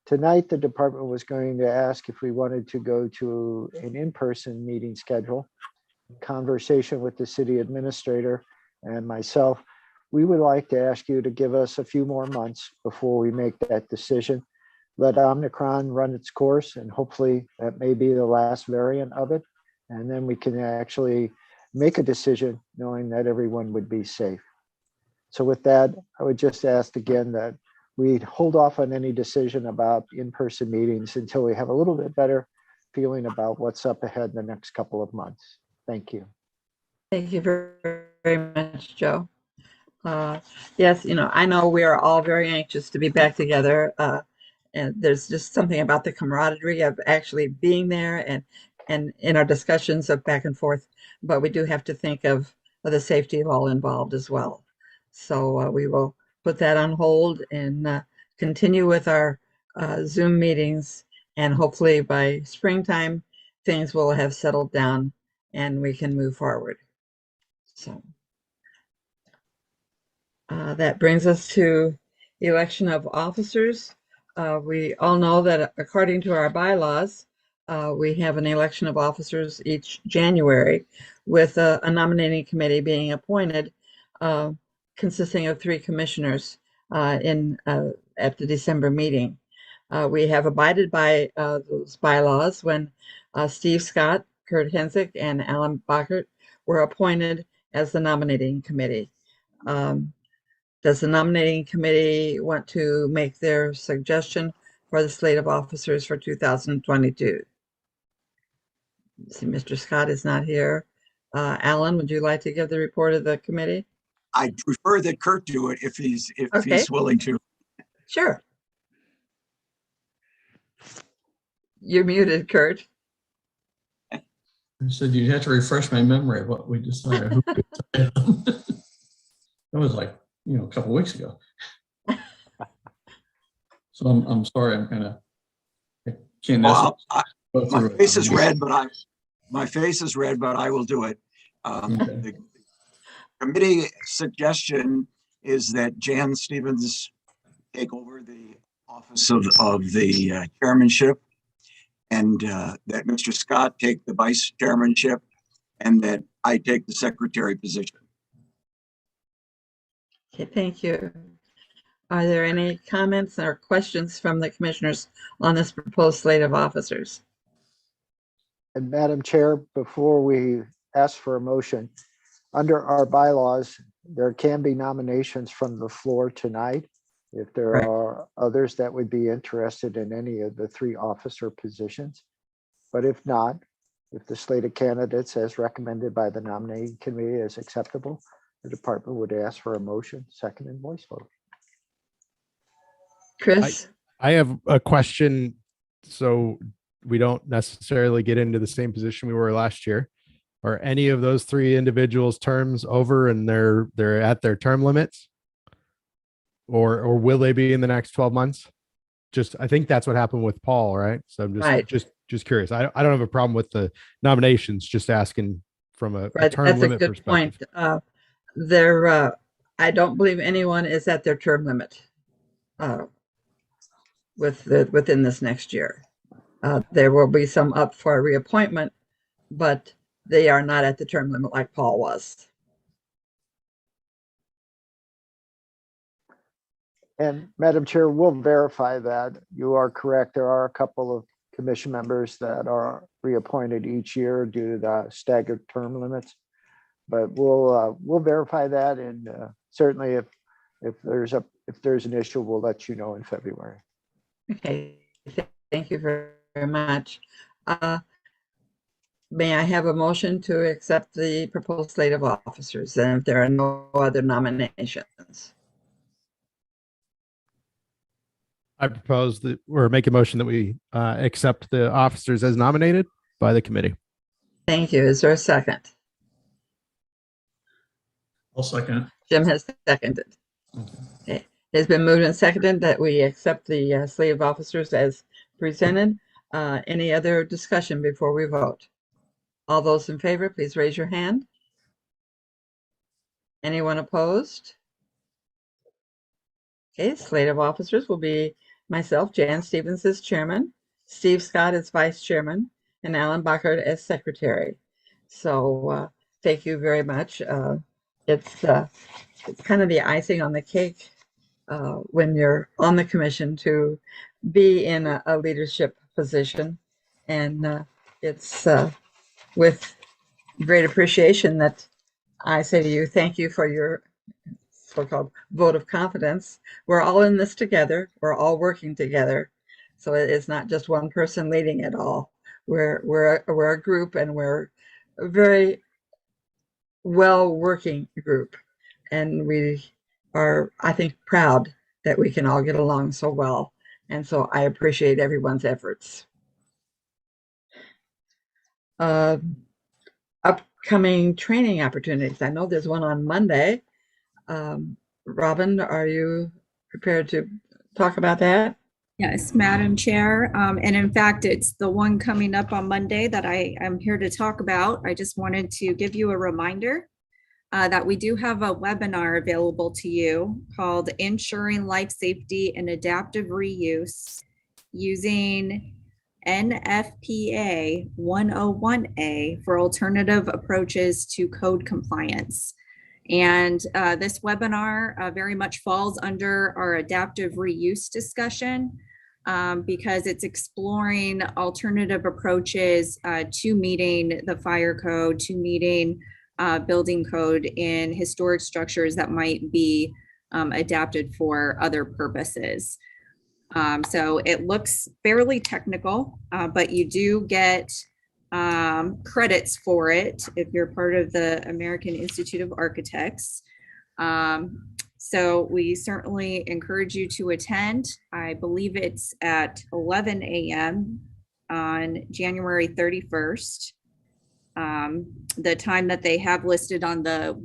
Tonight, the department was going to ask if we wanted to go to an in-person meeting schedule. Conversation with the city administrator and myself, we would like to ask you to give us a few more months before we make that decision. Let Omicron run its course, and hopefully that may be the last variant of it. And then we can actually make a decision knowing that everyone would be safe. So with that, I would just ask again that we'd hold off on any decision about in-person meetings until we have a little bit better feeling about what's up ahead in the next couple of months. Thank you. Thank you very, very much, Joe. Yes, you know, I know we are all very anxious to be back together. And there's just something about the camaraderie of actually being there and in our discussions of back and forth, but we do have to think of the safety of all involved as well. So we will put that on hold and continue with our Zoom meetings And hopefully by springtime, things will have settled down and we can move forward. So that brings us to election of officers. We all know that according to our bylaws, we have an election of officers each January with a nominating committee being appointed, consisting of 3 commissioners at the December meeting. We have abided by those bylaws when Steve Scott, Kurt Hensick, and Alan Bachert were appointed as the nominating committee. Does the nominating committee want to make their suggestion for the slate of officers for 2022? See, Mr. Scott is not here. Alan, would you like to give the report of the committee? I prefer that Kurt do it if he's Okay. willing to. Sure. You're muted, Kurt. I said you'd have to refresh my memory of what we decided. Who we decided on. That was like, a couple weeks ago. So I'm sorry, I can't. Well, go my through it. face is red, but I will do it. Okay. The committee suggestion is that Jan Stevens take over the office of the chairmanship, and that Mr. Scott take the vice chairmanship, and that I take the secretary position. Okay, thank you. Are there any comments or questions from the commissioners on this proposed slate of officers? And Madam Chair, before we ask for a motion, under our bylaws, there can be nominations from the floor tonight. If there Right. are others that would be interested in any of the 3 officer positions. But if not, if the slate of candidates as recommended by the nominating committee is acceptable, the department would ask for a motion, second, and voice vote. Chris? I have a question. So we don't necessarily get into the same position we were last year. Are any of those 3 individuals' terms over and they're at their term limits? Or will they be in the next 12 months? I think that's what happened with Paul, right? So I'm Right. just curious. I don't have a problem with the nominations, just asking from a Right, term that's a limit good perspective. point. I don't believe anyone is at their term limit within this next year. There will be some up for reappointment, but they are not at the term limit like Paul was. And Madam Chair, we'll verify that. You are correct. There are a couple of commission members that are reappointed each year due to the staggered term limits. But we'll verify that, and certainly if there's an issue, we'll let you know in February. Okay, thank you very much. May I have a motion to accept the proposed slate of officers, and if there are no other nominations? I propose that, or make a motion that we accept the officers as nominated by the committee. Thank you. Is there a second? I'll second it. Jim has seconded. Okay. It has been moved and seconded that we accept the slate of officers as presented. Any other discussion before we vote? All those in favor, please raise your hand. Anyone opposed? Okay, slate of officers will be myself, Jan Stevens as chairman, Steve Scott as vice chairman, and Alan Bachert as secretary. So thank you very much. It's kind of the icing on the cake when you're on the commission to be in a leadership position. And it's with great appreciation that I say to you, thank you for your so-called vote of confidence. We're all in this together. We're all working together. So it's not just one person leading it all. We're a group, and we're a very well working group. And we are, I think, proud that we can all get along so well. And so I appreciate everyone's efforts. Upcoming training opportunities. I know there's one on Monday. Robin, are you prepared to talk about that? Yes, Madam Chair. And in fact, it's the one coming up on Monday that I am here to talk about. I just wanted to give you a reminder that we do have a webinar available to you called Ensuring Life Safety and Adaptive Reuse using NFPA 101A for alternative approaches to code compliance. And this webinar very much falls under our adaptive reuse discussion because it's exploring alternative approaches to meeting the fire code, to meeting building code in historic structures that might be adapted for other purposes. So it looks fairly technical, but you do get credits for it if you're part of the American Institute of Architects. So we certainly encourage you to attend. I believe it's at 11 a.m. on January 31st. The time that they have listed on the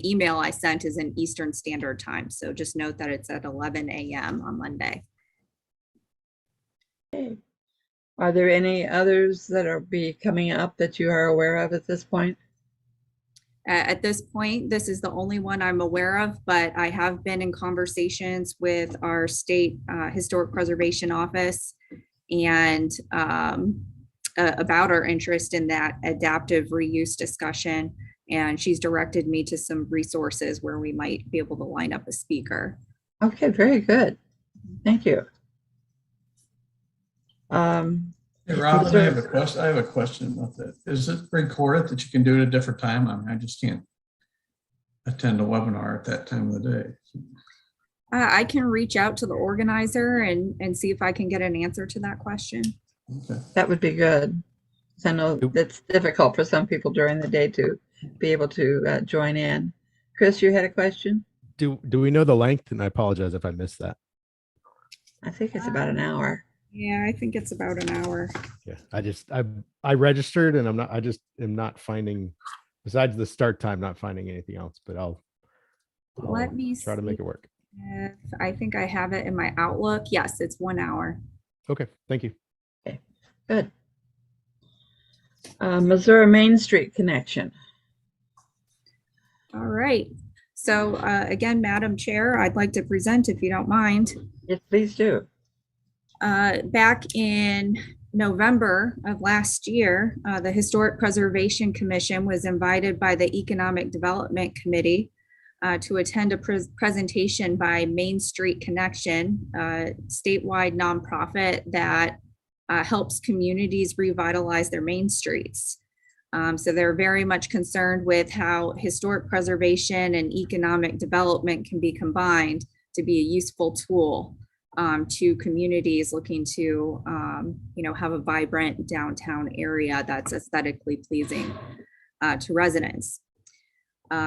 email I sent is in Eastern Standard Time. So just note that it's at 11 a.m. on Monday. Okay. Are there any others that are coming up that you are aware of at this point? At this point, this is the only one I'm aware of, but I have been in conversations with our state historic preservation office and about our interest in that adaptive reuse discussion. And she's directed me to some resources where we might be able to line up a speaker. Okay, very good. Thank you. Hey, Robin, I have a question. I have a question about that. Is it recorded that you can do it at a different time? I mean, I just can't attend a webinar at that time of the day. I can reach out to the organizer and see if I can get an answer to that question. Okay. That would be good. I know it's difficult for some people during the day to be able to join in. Chris, you had a question? Do we know the length? And I apologize if I missed that. I think it's about an hour. Yeah, I think it's about an hour. Yeah, I registered and I just am not finding, besides the start time, not finding anything else, but I'll Let me try to make it work. if I think I have it in my Outlook. Yes, it's 1 hour. Okay, thank you. Okay, good. Missouri Main Street connection. All right. So again, Madam Chair, I'd like to present if you don't mind. Yes, please do. Back in November of last year, the Historic Preservation Commission was invited by the Economic Development Committee to attend a presentation by Main Street Connection, a statewide nonprofit that helps communities revitalize their main streets. So they're very much concerned with how historic preservation and economic development can be combined to be a useful tool to communities looking to, have a vibrant downtown area that's aesthetically pleasing to residents.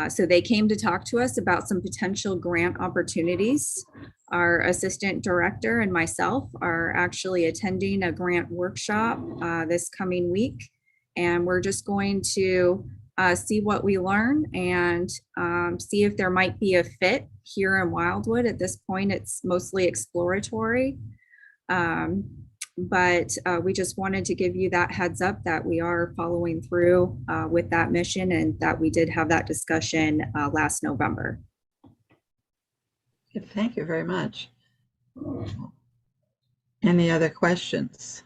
So they came to talk to us about some potential grant opportunities. Our assistant director and myself are actually attending a grant workshop this coming week. And we're just going to see what we learn and see if there might be a fit here in Wildwood. At this point, it's mostly exploratory. But we just wanted to give you that heads up that we are following through with that mission and that we did have that discussion last November. Thank you very much. Any other questions?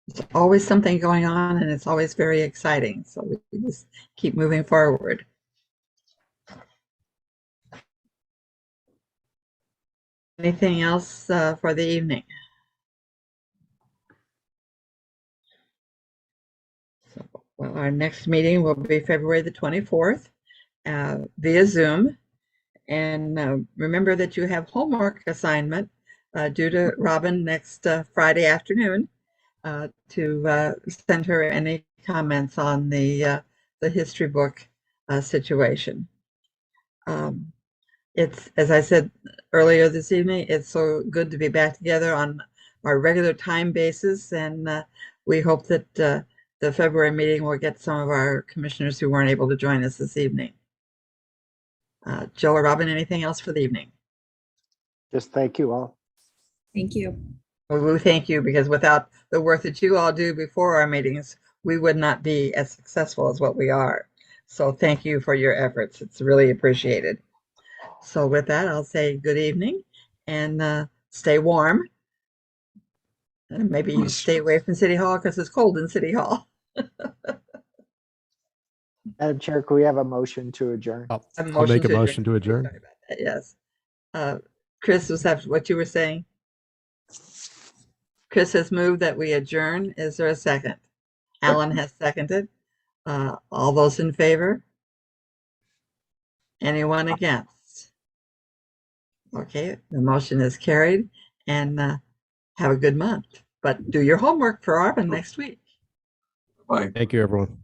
There's always something going on and it's always very exciting. So we just keep moving forward. Anything else for the evening? So, well, our next meeting will be February the 24th via Zoom. And remember that you have homework assignment due to Robin next Friday afternoon. To send her any comments on the history book situation. It's, as I said earlier this evening, it's so good to be back together on our regular time basis, and we hope that the February meeting will get some of our commissioners who weren't able to join us this evening. Jill or Robin, anything else for the evening? Just thank you all. Thank you. We thank you because without the work that you all do before our meetings, we would not be as successful as what we are. So thank you for your efforts. It's really appreciated. So with that, I'll say good evening and stay warm. And maybe you stay away from City Hall because it's cold in City Hall. Madam Chair, could we have a motion to adjourn? I'll A I'll make a motion to Sorry adjourn. about that. Yes. Chris, was that what you were saying? Chris has moved that we adjourn. Is there a second? Alan has seconded. All those in favor? Anyone against? Okay, the motion is carried and have a good month. But do your homework for Arvin next week. Bye. Thank you, everyone.